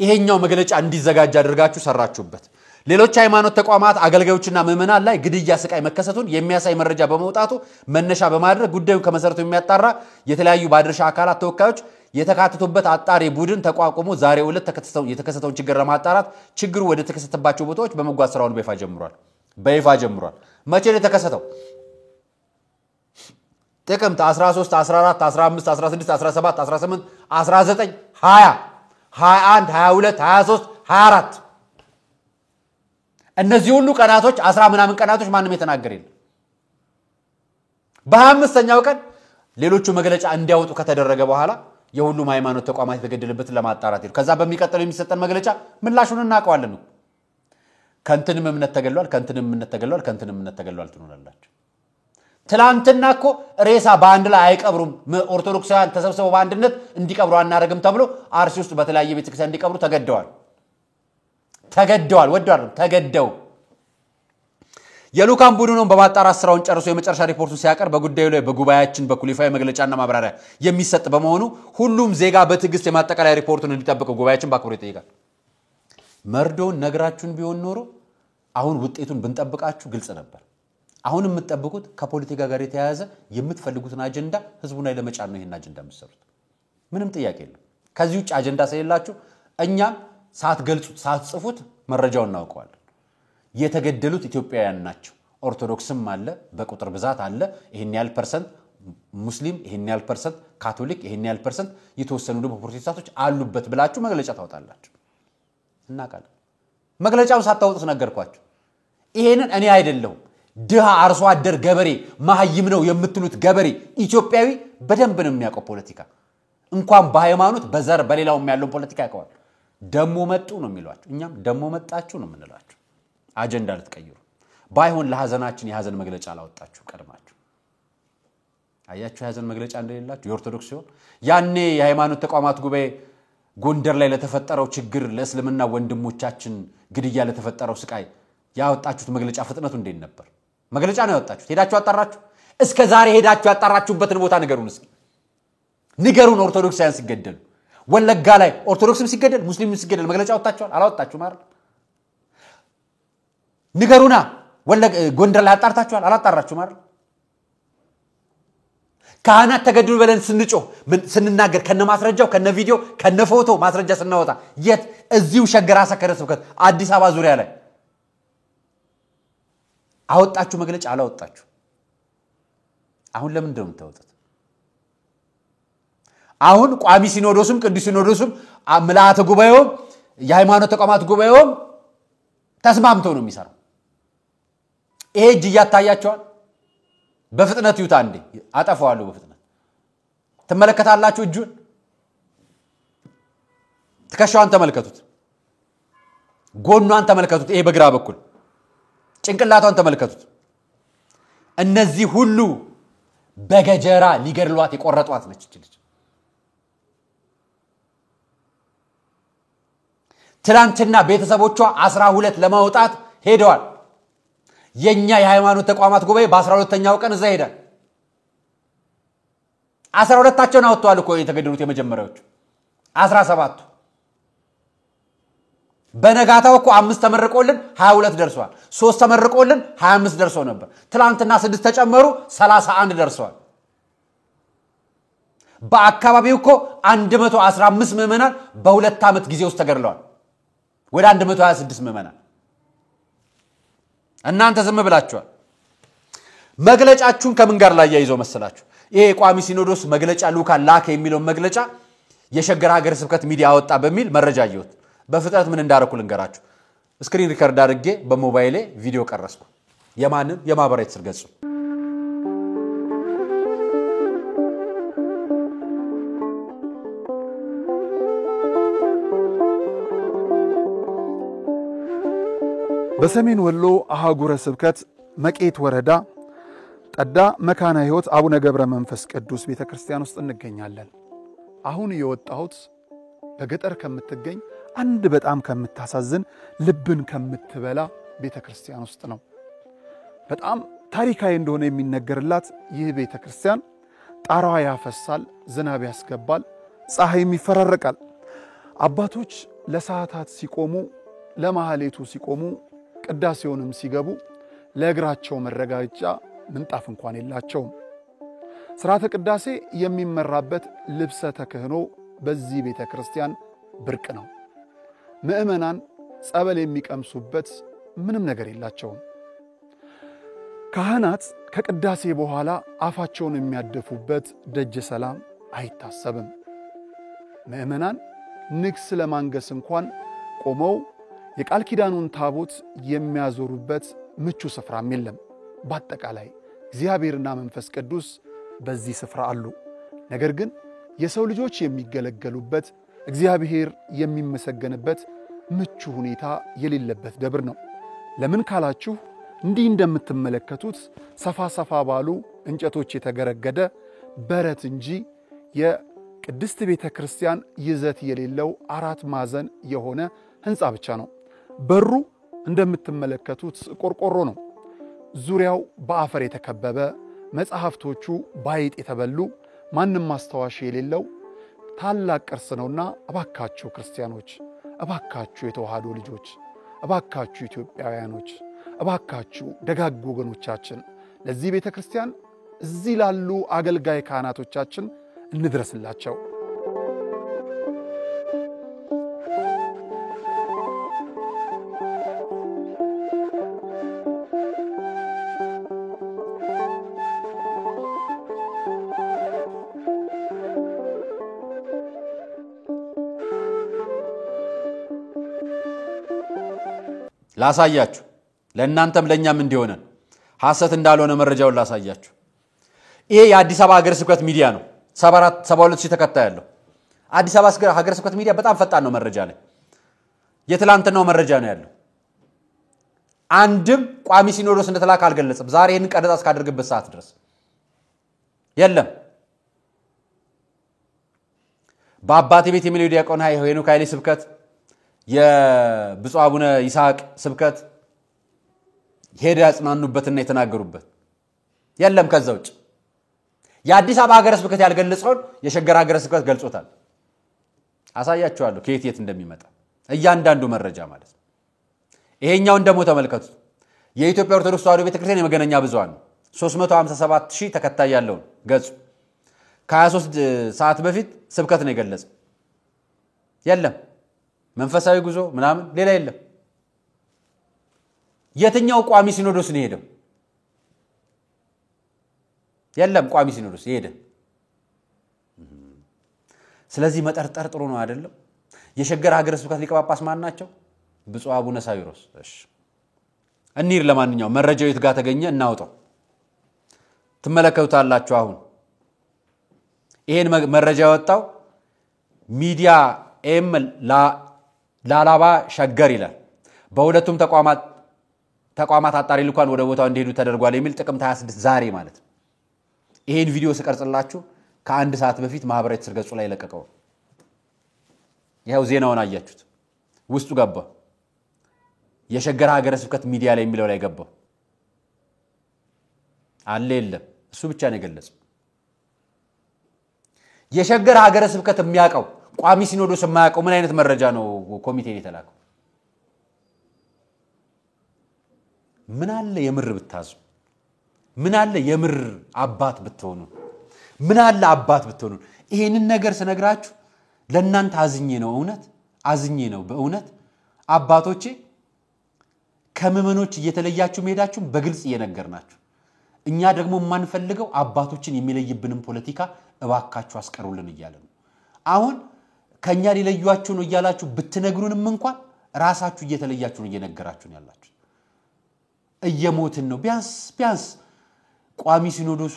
ይሄኛው መግለጫ እንዲዘጋጅ አድርጋችሁ ሰራችሁበት ሌሎች ሃይማኖት ተቋማት አገልጋዮችና ምዕመናን ላይ ግድያ ስቃይ መከሰቱን የሚያሳይ መረጃ በመውጣቱ መነሻ በማድረግ ጉዳዩን ከመሰረቱ የሚያጣራ የተለያዩ ባድርሻ አካላት ተወካዮች የተካተቱበት አጣሪ ቡድን ተቋቁሞ ዛሬው ዕለት የተከሰተውን ችግር ለማጣራት ችግሩ ወደ ተከሰተባቸው ቦታዎች በመጓዝ ስራውን በይፋ ጀምሯል መቼ ነው የተከሰተው ጥቅምት 13 14 15 16 17 18 19 20 21 22 23 24 እነዚህ ሁሉ ቀናቶች 10 ምናምን ቀናቶች ማንንም የተናገረ የለም በ25ኛው ቀን ሌሎቹ መግለጫ እንዲያወጡ ከተደረገ በኋላ የሁሉም ሃይማኖት ተቋማት የተገደለበት ለማጣራት ይሉ ከዛ በሚቀጥለው የሚሰጠን መግለጫ ምላሹን እናቀዋለን ከንተንም እምነት ተገሏል ትኖራላችሁ ትላንትና እኮ ሬሳ ባንድ ላይ አይቀብሩም ኦርቶዶክሳውያን ተሰብስበው ባንድነት እንዲቀብሩ አናረግም ተብሎ አርሲ ውስጥ በተለያየ ቤተክርስቲያን እንዲቀብሩ ተገደዋል ወዳር ተገደው የሉካን ቡድኑን በማጣራት ስራውን ጨርሶ የመጨረሻ ሪፖርቱን ሲያቀርብ በጉዳዩ ላይ በጉባኤያችን በኩሊፋይ መግለጫና ማብራሪያ የሚሰጥ በመሆኑ ሁሉም ዜጋ በትግስት የማጠቃለያ ሪፖርቱን እንዲጠብቀው ጉባኤያችን በአክብሮት ይጠይቃል መርዶን ነግራችሁን ቢሆን ኖሮ አሁን ውጤቱን ብንጠብቃችሁ ግልጽ ነበር አሁን የምትጠብቁት ከፖለቲካ ጋር የተያያዘ የምትፈልጉትን አጀንዳ ህዝቡን ላይ ለመጫን ነው ይሄን አጀንዳ የምትሰሩት ምንም ጥያቄ የለም ከዚህ ውጭ አጀንዳ ስለሌላችሁ እኛም ሳትገልጹት ሳትጽፉት መረጃውን እናውቀዋለን የተገደሉት ኢትዮጵያውያን ናቸው ኦርቶዶክስም አለ በቁጥር ብዛት አለ ይሄን ያህል ፐርሰንት ሙስሊም ይሄን ያህል ፐርሰንት ካቶሊክ ይሄን ያህል ፐርሰንት የተወሰኑ ደግሞ ፕሮቴስታንቶች አሉበት ብላችሁ መግለጫ ታወጣላችሁ እናቃለን መግለጫውን ሳታወጡት ነገርኳችሁ ይሄንን እኔ አይደለም ድሃ አርሶ አደር ገበሬ ማህይም ነው የምትሉት ገበሬ ኢትዮጵያዊ በደንብ ነው የሚያውቀው ፖለቲካ እንኳን በሃይማኖት በዘር በሌላውም ያለው ፖለቲካ ያውቀዋል ደሞ መጡ ነው የሚሏችሁ እኛም ደሞ መጣችሁ ነው የምንላችሁ አጀንዳ ልትቀይሩ ባይሆን ለሐዘናችን የሐዘን መግለጫ አላወጣችሁ ቀድማችሁ አያችሁ የሐዘን መግለጫ እንደሌላችሁ የኦርቶዶክስ ሲሆን ያኔ የሃይማኖት ተቋማት ጉባኤ ጎንደር ላይ ለተፈጠረው ችግር ለእስልምና ወንድሞቻችን ግድያ ለተፈጠረው ስቃይ ያወጣችሁት መግለጫ ፍጥነቱ እንዴት ነበር መግለጫ ነው ያወጣችሁት ሄዳችሁ አጣራችሁ እስከ ዛሬ ሄዳችሁ ያጣራችሁበትን ቦታ ንገሩን እስኪ ንገሩን ኦርቶዶክሳውያን ሲገደሉ ወለጋ ላይ ኦርቶዶክስም ሲገደል ሙስሊምም ሲገደል መግለጫ ወጣችኋል አላወጣችሁም አይደል ንገሩና ጎንደር ላይ አጣርታችኋል አላጣራችሁም አይደል ካህናት ተገደሉ ብለን ስንናገር ከነ ማስረጃው ከነ ቪዲዮ ከነ ፎቶ ማስረጃ ስናወጣ የት እዚሁ ሸገር ሀገረ ስብከት አዲስ አበባ ዙሪያ ላይ አወጣችሁ መግለጫ አላወጣችሁ አሁን ለምን እንደምታወጡት አሁን ቋሚ ሲኖዶስም ቅዱስ ሲኖዶስም ምልዓተ ጉባኤው የሃይማኖት ተቋማት ጉባኤው ተስማምተው ነው የሚሰራው ይሄ እጅ ያታያቸዋል በፍጥነት ይውጣ እንዴ አጠፋዋለሁ በፍጥነት ተመለከታላችሁ እጁን ትከሻዋን ተመልከቱት ጎኗን ተመልከቱት ይሄ በግራ በኩል ጭንቅላቷን ተመልከቱት እነዚህ ሁሉ በገጀራ ሊገድሏት የቆረጧት ነች ልጅ ትላንትና ቤተሰቦቿ 12 ለማውጣት ሄደዋል የኛ የሃይማኖት ተቋማት ጉባኤ በ12ኛው ቀን እዛ ሄደ 12ታቸውን አወጣዋል እኮ የተገደሉት የመጀመሪያዎቹ 17 በነጋታው እኮ 5 ተመርቆልን 22 ደርሷል 3 ተመርቆልን 25 ደርሶ ነበር ትላንትና 6 ተጨመሩ 31 ደርሷል በአካባቢው እኮ 115 ምዕመናን በሁለት ዓመት ጊዜ ውስጥ ተገድለዋል ወደ 126 ምዕመናን እናንተ ዝም ብላችኋል መግለጫችሁን ከምን ጋር ላይ ያይዘው መሰላችሁ ይሄ ቋሚ ሲኖዶስ መግለጫ ሉካን ላከ የሚለው መግለጫ የሸገር ሀገረ ስብከት ሚዲያ አወጣ በሚል መረጃ ይወጥ በፍጥነት ምን እንዳረኩ ልንገራችሁ ስክሪን ሪከርድ አድርጌ በሞባይሌ ቪዲዮ ቀረስኩ የማንን የማህበራዊ ትስስር ገጹ በሰሜን ወሎ አሃጉረ ስብከት መቄት ወረዳ ጠዳ መካነ ሕይወት አቡነ ገብረ መንፈስ ቅዱስ ቤተክርስቲያን ውስጥ እንገኛለን አሁን የወጣሁት በገጠር ከምትገኝ አንድ በጣም ከምታሳዝን ልብን ከምትበላ ቤተክርስቲያን ውስጥ ነው በጣም ታሪካዊ እንደሆነ የሚነገርላት ይህ ቤተክርስቲያን ጣራዋ ያፈሳል ዝናብ ያስገባል ፀሐይም ይፈራረቃል አባቶች ለሰዓታት ሲቆሙ ለማህሌቱ ሲቆሙ ቅዳሴውንም ሲገቡ ለእግራቸው መረጋጫ ምንጣፍ እንኳን የላቸውም ሥርዓተ ቅዳሴ የሚመራበት ልብሰ ተክህኖ በዚህ ቤተክርስቲያን ብርቅ ነው ምዕመናን ጸበል የሚቀምሱበት ምንም ነገር የላቸውም ካህናት ከቅዳሴ በኋላ አፋቸውን የሚያደፉበት ደጀ ሰላም አይታሰብም ምዕመናን ንግስ ለማንገስ እንኳን ቆመው የቃል ኪዳኑን ታቦት የሚያዞሩበት ምቹ ስፍራም የለም በአጠቃላይ እግዚአብሔርና መንፈስ ቅዱስ በዚህ ስፍራ አሉ ነገር ግን የሰው ልጆች የሚገለገሉበት እግዚአብሔር የሚመሰገንበት ምቹ ሁኔታ የሌለበት ደብር ነው ለምን ካላችሁ እንዲህ እንደምትመለከቱት ሰፋ ባሉ እንጨቶች የተገረገደ በረት እንጂ የቅድስት ቤተክርስቲያን ይዘት የሌለው አራት ማዕዘን የሆነ ህንጻ ብቻ ነው በሩ እንደምትመለከቱት ቆርቆሮ ነው ዙሪያው በአፈር የተከበበ መጽሐፍቶቹ ባይጥ የተበሉ ማንንም ማስተዋሽ የሌለው ታላቅ ቅርስ ነውና እባካችሁ ክርስቲያኖች እባካችሁ የተዋሃዶ ልጆች እባካችሁ ኢትዮጵያውያኖች እባካችሁ ደጋግ ወገኖቻችን ለዚህ ቤተክርስቲያን እዚህ ላሉ አገልጋይ ካህናቶቻችን እንድረስላቸው ላሳያችሁ ለእናንተም ለኛም እንዲሆነ ሐሰት እንዳልሆነ መረጃውን ላሳያችሁ ይሄ የአዲስ አበባ ሀገረ ስብከት ሚዲያ ነው 72000 ተከታይ ያለው አዲስ አበባ ሀገረ ስብከት ሚዲያ በጣም ፈጣን ነው መረጃ ላይ የትላንትናው መረጃ ነው ያለው አንድም ቋሚ ሲኖዶስ እንደተላከ አልገለጸም ዛሬ ይሄን ቀረጻ እስካደርግበት ሰዓት ድረስ የለም በአባቴ ቤት የሚለው ዲያቆን ሄኖክ ኃይሌ ስብከት የብፁዕ አቡነ ይስሐቅ ስብከት ሄደ ያጽናኑበትና የተናገሩበት የለም ከዛ ውጭ የአዲስ አበባ ሀገረ ስብከት ያልገለጸውን የሸገር ሀገረ ስብከት ገልጾታል አሳያችኋለሁ ከየት እንደሚመጣ እያንዳንዱ መረጃ ማለት ነው ይሄኛውን ደሞ ተመልከቱ የኢትዮጵያ ኦርቶዶክስ ተዋሕዶ ቤተክርስቲያን የመገናኛ ብዙሃን 357000 ተከታይ ያለው ገጹ ከ23 ሰዓት በፊት ስብከት ነው የገለጸው የለም መንፈሳዊ ጉዞ ምናምን ሌላ የለም የትኛው ቋሚ ሲኖዶስ ነው ሄደው የለም ቋሚ ሲኖዶስ ሄደ ስለዚህ መጠርጠር ጥሩ ነው አይደለም የሸገር ሀገረ ስብከት ሊቀ ጳጳስ ማን ናቸው ብፁዕ አቡነ ሳዊሮስ እሺ እንሂድ ለማንኛው መረጃው የት ጋር ተገኘ እናውጣው ትመለከቱታላችሁ አሁን ይሄን መረጃ ያወጣው ሚዲያ ኤም ላላባ ሸገር ይላል በሁለቱም ተቋማት አጣሪ ልኳን ወደ ቦታው እንዲሄዱ ተደርጓል የሚል ጥቅምት 26 ዛሬ ማለት ይሄን ቪዲዮ ስቀርጽላችሁ ከአንድ ሰዓት በፊት ማህበራዊ ትስስር ገጹ ላይ ለቀቀው ይሄው ዜናውን አያችሁት ውስጡ ገባ የሸገር ሀገረ ስብከት ሚዲያ ላይ የሚለው ላይ ገባ አለ የለም እሱ ብቻ ነው የገለጸው የሸገር ሀገረ ስብከት የሚያቀው ቋሚ ሲኖዶስ የማያቀው ምን አይነት መረጃ ነው ኮሚቴ የተላከው ምን አለ የምር ብታዙ ምን አለ የምር አባት ብትሆኑ ምን አለ አባት ብትሆኑ ይሄንን ነገር ስነግራችሁ ለእናንተ አዝኜ ነው እውነት አዝኜ ነው በእውነት አባቶቼ ከመመኖች እየተለያችሁ መሄዳችሁ በግልጽ እየነገርናችሁ እኛ ደግሞ ማንፈልገው አባቶችን የሚለይብንም ፖለቲካ እባካችሁ አስቀሩልን ይያለ ነው አሁን ከኛ ሊለዩአችሁ ነው ይያላችሁ ብትነግሩንም እንኳን ራሳችሁ እየተለያችሁ ነው እየነገራችሁ ነው ያላችሁ እየሞትን ነው ቢያንስ ቋሚ ሲኖዶሱ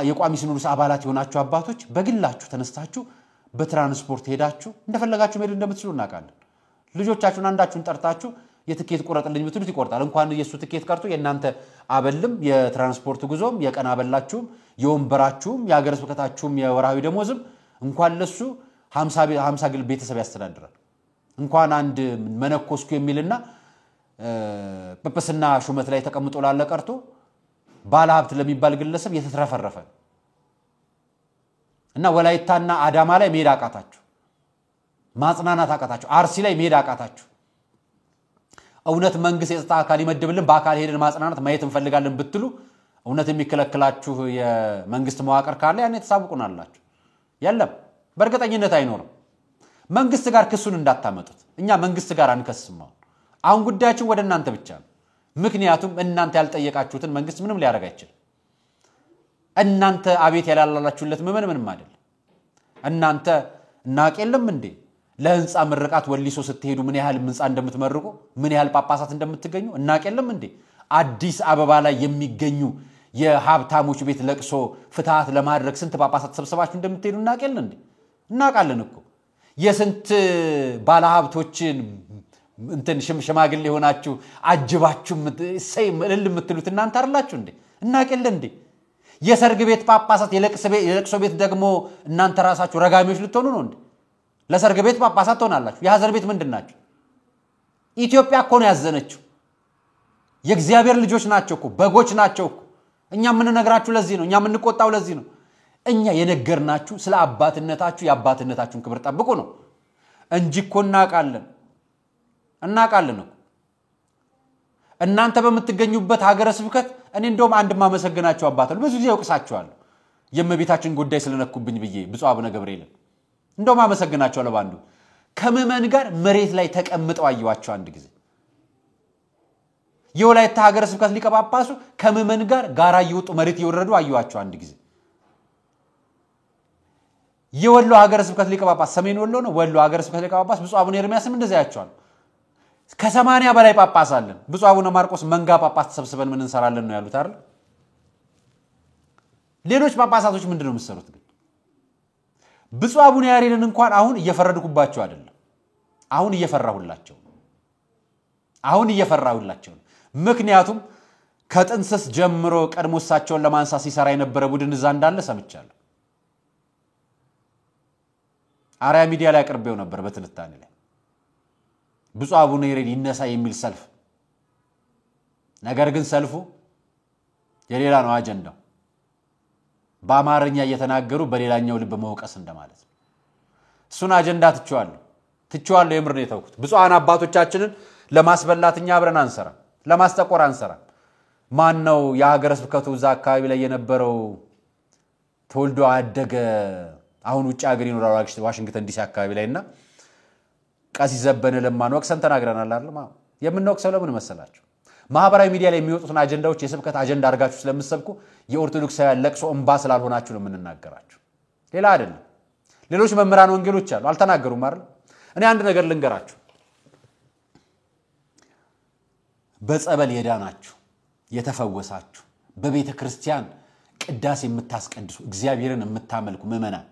የቋሚ ሲኖዶስ አባላት የሆናችሁ አባቶች በግላችሁ ተነስታችሁ በትራንስፖርት ሄዳችሁ እንደፈለጋችሁ መሄድ እንደምትችሉ እናቃለን ልጆቻችሁን አንዳችሁን ጠርታችሁ የትኬት ቆረጥልኝ ብትሉት ይቆርጣል እንኳን የሱ ትኬት ቀርቶ የናንተ አበልም የትራንስፖርት ጉዞም የቀና አበላችሁም የወንበራችሁም የሀገረ ስብከታችሁም የወራዊ ደሞዝም እንኳን ለሱ 50 ግል ቤተሰብ ያስተዳድራል እንኳን አንድ መነኮስኩ የሚልና ጵጵስና ሹመት ላይ ተቀምጦ ላለ ቀርቶ ባለሀብት ለሚባል ግለሰብ የተትረፈረፈ እና ወላይታና አዳማ ላይ ሜዳ አቃታችሁ ማጽናናት አቃታችሁ አርሲ ላይ ሜዳ አቃታችሁ እውነት መንግስት የጸጥታ አካል ይመድብልን በአካል ሄደን ማጽናናት ማየት እንፈልጋለን ብትሉ እውነት የሚከለክላችሁ የመንግስት መዋቅር ካለ ያኔ ተሳብቁናላችሁ የለም በርግጠኝነት አይኖርም መንግስት ጋር ክሱን እንዳታመጡት እኛ መንግስት ጋር አንከስም አሁን ጉዳያችን ወደ እናንተ ብቻ ነው ምክንያቱም እናንተ ያልጠየቃችሁትን መንግስት ምንም ሊያረጋ አይችልም እናንተ አቤት ያላላላችሁለት ምንም አይደለም እናንተ እናቀለም እንዴ ለህንጻ ምርቃት ወሊሶ ስትሄዱ ምን ያህል ህንጻ እንደምትመርቁ ምን ያህል ጳጳሳት እንደምትገኙ እናቀለም እንዴ አዲስ አበባ ላይ የሚገኙ የሀብታሞች ቤት ለቅሶ ፍትሃት ለማድረግ ስንት ጳጳሳት ተሰብስባችሁ እንደምትሄዱ እናቀለም እንዴ እናቃለን እኮ የስንት ባለሀብቶችን እንትን ሽማግሌ ሆናችሁ አጅባችሁ ሰይ መልል የምትሉት እናንተ አይደላችሁ እንዴ እናቀለም እንዴ የሰርግ ቤት ጳጳሳት የለቅሶ ቤት ደግሞ እናንተ ራሳችሁ ረጋሚዎች ልትሆኑ ነው እንዴ ለሰርግ ቤት ጳጳሳት ሆናላችሁ የሐዘን ቤት ምንድናችሁ ኢትዮጵያ እኮ ነው ያዘነችው የእግዚአብሔር ልጆች ናቸው እኮ በጎች ናቸው እኮ እኛ ምን ነግራችሁ ለዚህ ነው እኛ ምን ቆጣው ለዚህ ነው እኛ የነገርናችሁ ስለ አባትነታችሁ የአባትነታችሁን ክብር ጠብቁ ነው እንጂ እኮ እናቃለን ነው እናንተ በመትገኙበት ሀገረ ስብከት እኔ እንደውም አንድ ማመሰግናችሁ አባታሉ ብዙ ጊዜ ወቅሳችኋለሁ የመቤታችን ጉዳይ ስለነኩብኝ ብዬ ብፁዕ አቡነ ገብርኤል እንደውም ማመሰግናችኋለሁ ባንዱ ከመመን ጋር መሬት ላይ ተቀምጠው አየዋቸው አንድ ጊዜ የወላይታ ሀገረ ስብከት ሊቀ ጳጳሱ ከመመን ጋር ጋራ ይወጡ መሬት ይወረዱ አየዋቸው አንድ ጊዜ የወሎ ሀገረ ስብከት ሊቀ ጳጳስ ሰሜን ወሎ ነው ወሎ ሀገረ ስብከት ሊቀ ጳጳስ ብፁዕ አቡነ ኤርሚያስም እንደዛ ያቻሉ ከ80 በላይ ጳጳስ አለን ብፁዕ አቡነ ማርቆስ መንጋ ጳጳስ ተሰብስበን ምን እንሰራለን ነው ያሉት አይደል ሌሎች ጳጳሳቶች ምንድነው የሚሰሩት ግን ብፁዕ አቡነ ያሬድን እንኳን አሁን እየፈረድኩባቸው አይደለም አሁን እየፈራሁላቸው ምክንያቱም ከጥንስስ ጀምሮ ቀድሞሳቸውን ለማንሳት ሲሰራ የነበረ ቡድን እዛ እንዳለ ሰምቻለሁ አሪያ ሚዲያ ላይ አቅርቤው ነበር በትንታኔ ላይ ብፁዕ አቡነ ያሬድ ይነሳ የሚል ሰልፍ ነገር ግን ሰልፉ የሌላ ነው አጀንዳው በአማርኛ እየተናገሩ በሌላኛው ልብ መውቀስ እንደማለት ነው እሱን አጀንዳ ትቸዋለሁ የምር ነው የተውኩት ብፁዓን አባቶቻችንን ለማስበላትኛ አብረን አንሰራ ለማስጠቆር አንሰራ ማን ነው የሀገረ ስብከቱ ዛ አካባቢ ላይ የነበረው ተወልዶ አደገ አሁን ውጭ ሀገር ይኖራል ዋሽንግተን ዲሲ አካባቢ ላይና ቀሲስ ዘበነ ለማን ወቅሰን ተናግረናል አይደል የምንወቅሰው ለምን መሰላችሁ ማህበራዊ ሚዲያ ላይ የሚወጡትን አጀንዳዎች የስብከት አጀንዳ አድርጋችሁ ስለምትሰብኩ የኦርቶዶክሳውያን ለቅሶ እንባ ስላልሆናችሁ ነው የምንናገራችሁ ሌላ አይደለም ሌሎች መምህራን ወንጌሎች አሉ አልተናገሩም አይደል እኔ አንድ ነገር ልንገራችሁ በጸበል የዳናችሁ የተፈወሳችሁ በቤተ ክርስቲያን ቅዳሴ የምታስቀድሱ እግዚአብሔርን የምታመልኩ ምእመናን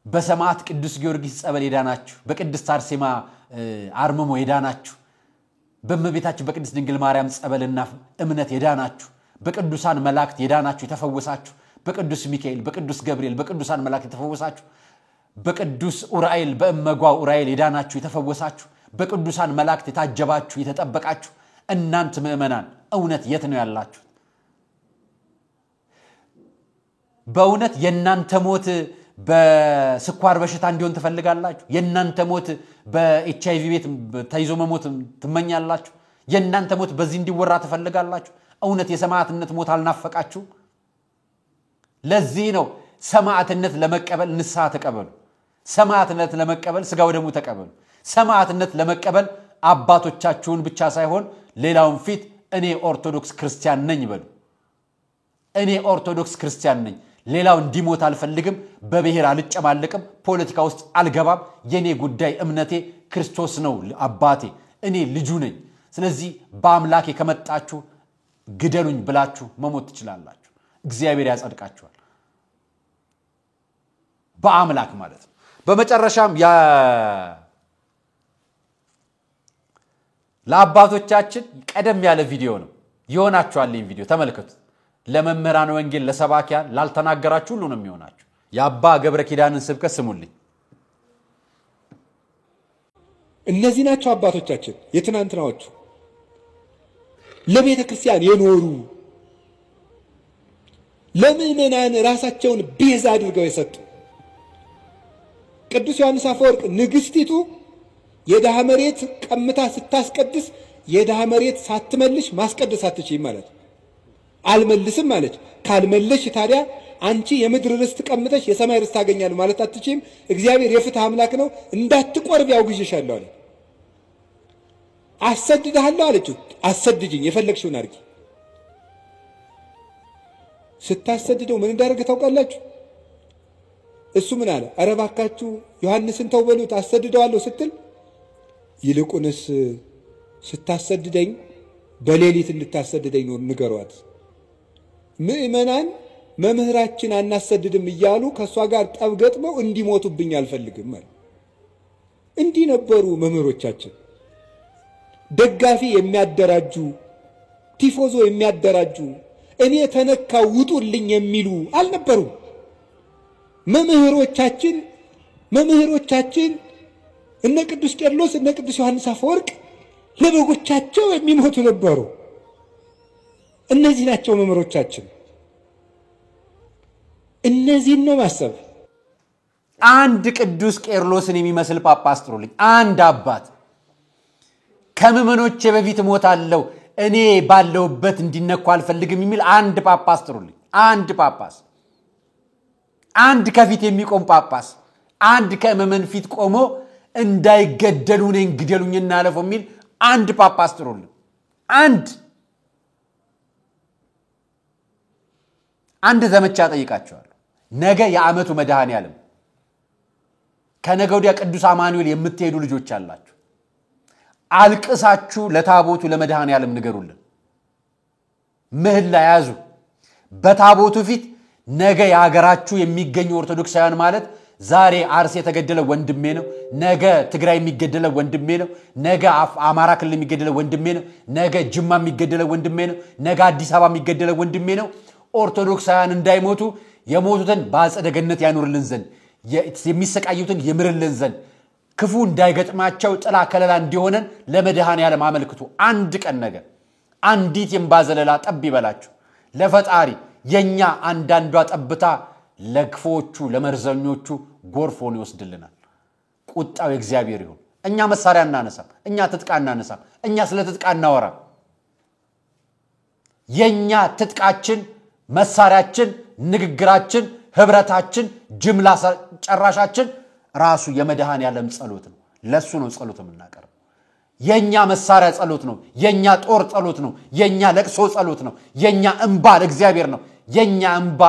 በሰማዕት ቅዱስ ጊዮርጊስ ጸበል የዳናችሁ በቅድስት አርሴማ አርምሞ የዳናችሁ በእመቤታችን በቅድስት ድንግል ማርያም ጸበልና እምነት የዳናችሁ በቅዱሳን መላእክት የዳናችሁ የተፈወሳችሁ በቅዱስ ሚካኤል በቅዱስ ገብርኤል በቅዱሳን መላእክት የተፈወሳችሁ በቅዱስ ኡራኤል በእመጓው ኡራኤል የዳናችሁ የተፈወሳችሁ በቅዱሳን መላእክት የታጀባችሁ የተጠበቃችሁ እናንተ ምእመናን እውነት የት ነው ያላችሁ በእውነት የናንተ ሞት በስኳር በሽታ እንዲሆን ተፈልጋላችሁ የናንተ ሞት በኤችአይቪ ቤት ተይዞ መሞት ትመኛላችሁ የናንተ ሞት በዚህ እንዲወራ ተፈልጋላችሁ እውነት የሰማዕትነት ሞት አልናፈቃችሁ ለዚህ ነው ሰማዕትነት ለመቀበል ንስሐ ተቀበሉ ሰማዕትነት ለመቀበል ስጋው ደሙ ተቀበሉ ሰማዕትነት ለመቀበል አባቶቻችሁን ብቻ ሳይሆን ሌላውን ፊት እኔ ኦርቶዶክስ ክርስቲያን ነኝ በሉ እኔ ኦርቶዶክስ ክርስቲያን ነኝ ሌላው እንዲሞት አልፈልግም በብሔር አልጨማለቅም ፖለቲካ ውስጥ አልገባም የኔ ጉዳይ እምነቴ ክርስቶስ ነው አባቴ እኔ ልጁ ነኝ ስለዚህ በአምላኬ ከመጣችሁ ግደሉኝ ብላችሁ መሞት ትችላላችሁ እግዚአብሔር ያጸድቃችኋል በአምላክ ማለት ነው በመጨረሻም ለአባቶቻችን ቀደም ያለ ቪዲዮ ነው ይሆናችኋል ይሄን ቪዲዮ ተመልከቱ ለመምህራን ወንጌል ለሰባኪያን ላልተናገራችሁ ሁሉ ነው የሚሆናችሁ ያባ ገብረ ኪዳንን ስብከት ስሙልኝ እነዚህ ናቸው አባቶቻችን የትናንትናዎቹ ለቤተ ክርስቲያን የኖሩ ለምእመናን ራሳቸውን ቤዛ አድርገው የሰጡ ቅዱስ ዮሐንስ አፈወርቅ ንግስቲቱ የደሃ መሬት ቀምታ ስታስቀድስ የደሃ መሬት ሳትመልሽ ማስቀደስ አትችይም ማለት አልመልስም ማለት ካልመለሽ ታዲያ አንቺ የምድር ርስት ቀምተሽ የሰማይ ርስት ታገኛለሽ ማለት አትችይም እግዚአብሔር የፍትህ አምላክ ነው እንዳትቆርብ ያውግሽሻለሁ አለ አሰድድሃለሁ አለችው አሰድጅኝ የፈለግሽውን አድርጊ ስታሰድደው ምን እንዳደረገ ታውቃላችሁ እሱ ምን አለ ኧረ እባካችሁ ዮሐንስን ተውበሉት አሰድደዋለሁ ስትል ይልቁንስ ስታሰድደኝ በሌሊት እንድታሰድደኝ ነው ንገሯት ምእመናን መምህራችን አናሰድድም እያሉ ከሷ ጋር ጠብገጥመው እንዲሞቱብኝ አልፈልግም ማለት እንዲህ ነበሩ መምህሮቻችን ደጋፊ የሚያደራጁ ቲፎዞ የሚያደራጁ እኔ ተነካው ውጡልኝ የሚሉ አልነበሩም መምህሮቻችን እነ ቅዱስ ቄርሎስ እነ ቅዱስ ዮሐንስ አፈወርቅ ለበጎቻቸው የሚሞቱ ነበሩ እነዚህ ናቸው መምህሮቻችን እነዚህን ነው ማሰብ አንድ ቅዱስ ቄርሎስን የሚመስል ጳጳስ ጥሩልኝ አንድ አባት ከምእመኖቼ በፊት ሞታለሁ እኔ ባለውበት እንዲነኩ አልፈልግም የሚል አንድ ጳጳስ ጥሩልኝ አንድ ጳጳስ አንድ ከፊት የሚቆም ጳጳስ አንድ ከምእመን ፊት ቆሞ እንዳይገደሉ ነኝ ግደሉኝና አለፈው የሚል አንድ ጳጳስ ጥሩልኝ አንድ ዘመቻ ጠይቃቸዋለሁ ነገ የዓመቱ መድኃኔዓለም ከነገ ወዲያ ቅዱስ አማኑኤል የምትሄዱ ልጆች አላችሁ አልቅሳችሁ ለታቦቱ ለመድኃኔዓለም ንገሩልን ምህላ ያዙ በታቦቱ ፊት ነገ ያገራችሁ የሚገኙ ኦርቶዶክሳውያን ማለት ዛሬ አርሲ የተገደለ ወንድሜ ነው ነገ ትግራይ የሚገደለ ወንድሜ ነው ነገ አማራ ክልል የሚገደለ ወንድሜ ነው ነገ ጅማ የሚገደለ ወንድሜ ነው ነገ አዲስ አበባ የሚገደለ ወንድሜ ነው ኦርቶዶክሳውያን እንዳይሞቱ የሞቱትን በአጸደ ገነት ያኑርልን ዘንድ የሚሰቃዩትን ይምርልን ዘንድ ክፉ እንዳይገጥማቸው ጥላ ከለላ እንዲሆነን ለመድኃኔዓለም አመልክቱ አንድ ቀን ነገር አንዲት የምባዘለላ ጠብ ይበላችሁ ለፈጣሪ የኛ አንዳንዷ ጠብታ ለክፎቹ ለመርዘኞቹ ጎርፎን ይወስድልናል ቁጣው እግዚአብሔር ይሁን እኛ መሳሪያ እናነሳም እኛ ትጥቃ እናነሳም እኛ ስለ ትጥቃ እናወራ የኛ ትጥቃችን መሳሪያችን ንግግራችን ህብረታችን ጅምላ ጨራሻችን ራሱ የመድኃኔ ዓለም ጸሎት ነው ለሱ ነው ጸሎት የምናቀርብ የኛ መሳሪያ ጸሎት ነው የኛ ጦር ጸሎት ነው የኛ ለቅሶ ጸሎት ነው የኛ እንባ ለእግዚአብሔር ነው የኛ እንባ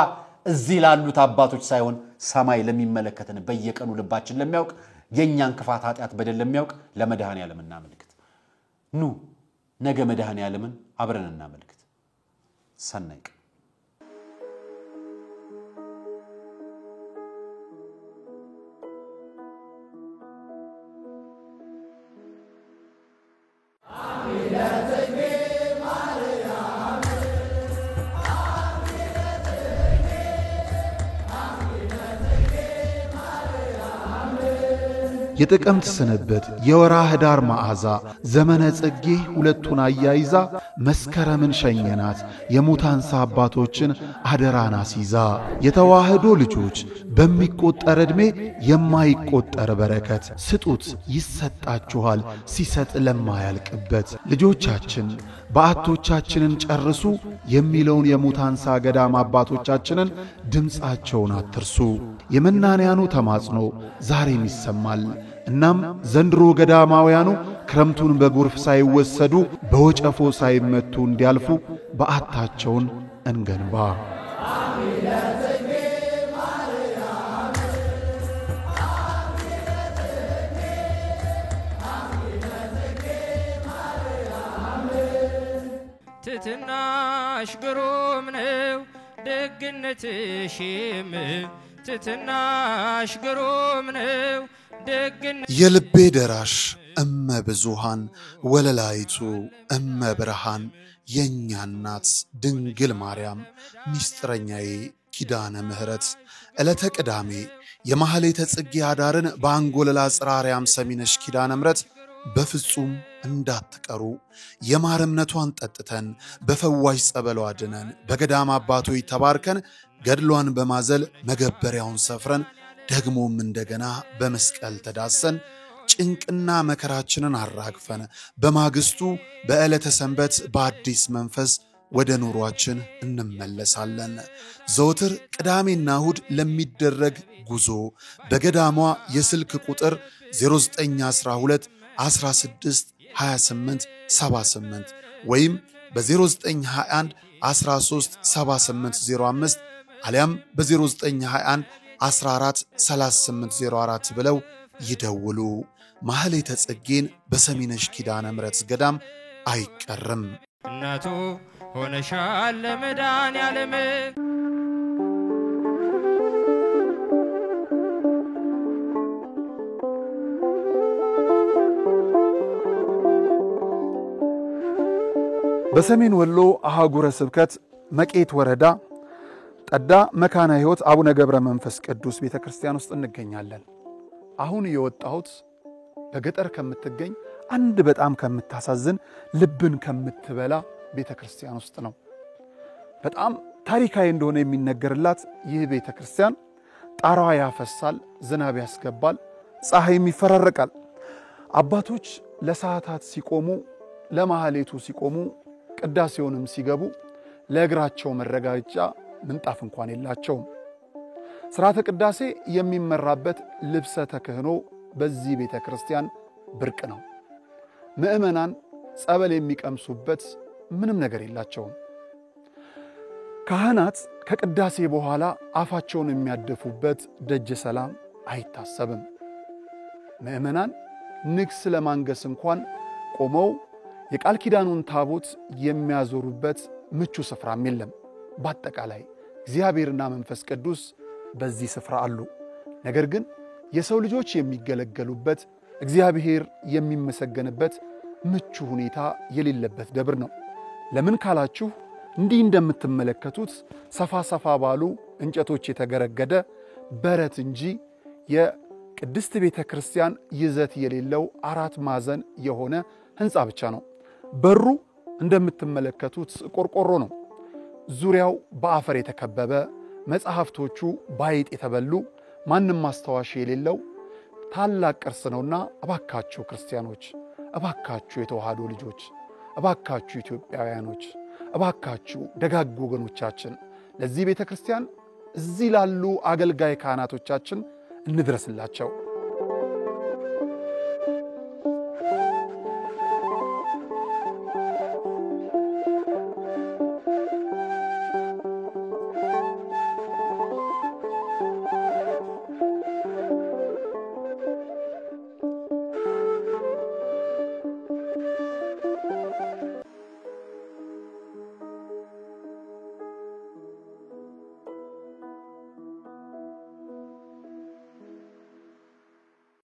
እዚህ ላሉት አባቶች ሳይሆን ሰማይ ለሚመለከተን በየቀኑ ልባችን ለሚያውቅ የኛን ክፋት ኃጢያት በደል ለሚያውቅ ለመድኃኔ ዓለም እናመልክት ኑ ነገ መድኃኔ ዓለምን አብረን እናመልክት ሰናይ የጥቅምት ስንበት የወርኃ ኅዳር መዓዛ ዘመነ ጽጌ ሁለቱን አያይዛ መስከረምን ሸኘናት የሙታንሳ አባቶችን አደራን አስይዛ የተዋህዶ ልጆች በሚቆጠር ዕድሜ የማይቆጠር በረከት ስጡት ይሰጣችኋል ሲሰጥ ለማያልቅበት ልጆቻችን በአቶቻችንን ጨርሱ የሚለውን የሙታንሳ ገዳም አባቶቻችንን ድምፃቸውን አትርሱ የመናንያኑ ተማጽኖ ዛሬም ይሰማል እናም ዘንድሮ ገዳማውያኑ ክረምቱን በጎርፍ ሳይወሰዱ በወጨፎ ሳይመቱ እንዲያልፉ በአታቸውን እንገንባ ትትናሽ ግሩም ነው ደግነትሽም ትትናሽ ግሩም ነው የልቤ ደራሽ እመ ብዙሃን ወለላይቱ እመ ብርሃን የኛ እናት ድንግል ማርያም ሚስጥረኛዬ ኪዳነ ምህረት ዕለተ ቅዳሜ የማህሌተ ጽጌ አዳርን በአንጎለላ ጽራርያም ሰሚነሽ ኪዳነ ምህረት በፍጹም እንዳትቀሩ የማር እምነቷን ጠጥተን በፈዋሽ ጸበሏ ድነን በገዳም አባቶች ተባርከን ገድሏን በማዘል መገበሪያውን ሰፍረን ደግሞም እንደገና በመስቀል ተዳሰን ጭንቅና መከራችንን አራግፈን በማግስቱ በዕለተ ሰንበት በአዲስ መንፈስ ወደ ኑሯችን እንመለሳለን ዘወትር ቅዳሜና እሁድ ለሚደረግ ጉዞ በገዳሟ የስልክ ቁጥር 0912 16 28 78 ወይም በ0921 13 7805 አሊያም በ0921 14 3804 ብለው ይደውሉ ማህሌተ ጽጌን በሰሚነሽ ኪዳነ ምህረት ገዳም አይቀርም እናቱ ሆነሻል ለመዳን ያለም በሰሜን ወሎ አህጉረ ስብከት መቄት ወረዳ ጠዳ መካነ ሕይወት አቡነ ገብረ መንፈስ ቅዱስ ቤተክርስቲያን ውስጥ እንገኛለን አሁን የወጣሁት በገጠር ከምትገኝ አንድ በጣም ከምታሳዝን ልብን ከምትበላ ቤተክርስቲያን ውስጥ ነው በጣም ታሪካዊ እንደሆነ የሚነገርላት ይህ ቤተክርስቲያን ጣራዋ ያፈሳል ዝናብ ያስገባል ፀሐይም ይፈራረቃል አባቶች ለሰዓታት ሲቆሙ ለማህሌቱ ሲቆሙ ቅዳሴውንም ሲገቡ ለእግራቸው መረጋጫ ምንጣፍ እንኳን የላቸውም ሥርዓተ ቅዳሴ የሚመራበት ልብሰ ተክህኖ በዚህ ቤተክርስቲያን ብርቅ ነው ምእመናን ጸበል የሚቀምሱበት ምንም ነገር የላቸውም ካህናት ከቅዳሴ በኋላ አፋቸውን የሚያደፉበት ደጀ ሰላም አይታሰብም ምእመናን ንግስ ለማንገስ እንኳን ቆመው የቃል ኪዳኑን ታቦት የሚያዞሩበት ምቹ ስፍራም የለም በአጠቃላይ እግዚአብሔርና መንፈስ ቅዱስ በዚህ ስፍራ አሉ ነገር ግን የሰው ልጆች የሚገለገሉበት እግዚአብሔር የሚመሰገንበት ምቹ ሁኔታ የሌለበት ደብር ነው ለምን ካላችሁ እንዲህ እንደምትመለከቱት ሰፋ ባሉ እንጨቶች የተገረገደ በረት እንጂ የቅድስት ቤተክርስቲያን ይዘት የሌለው አራት ማዕዘን የሆነ ህንጻ ብቻ ነው በሩ እንደምትመለከቱት ቆርቆሮ ነው ዙሪያው በአፈር የተከበበ መጽሐፍቶቹ ባይጥ የተበሉ ማንንም ማስተዋሽ የሌለው ታላቅ ቅርስ ነውና እባካችሁ ክርስቲያኖች እባካችሁ የተዋህዶ ልጆች እባካችሁ ኢትዮጵያውያኖች እባካችሁ ደጋግ ወገኖቻችን ለዚህ ቤተ ክርስቲያን እዚህ ላሉ አገልጋይ ካህናቶቻችን እንድረስላቸው።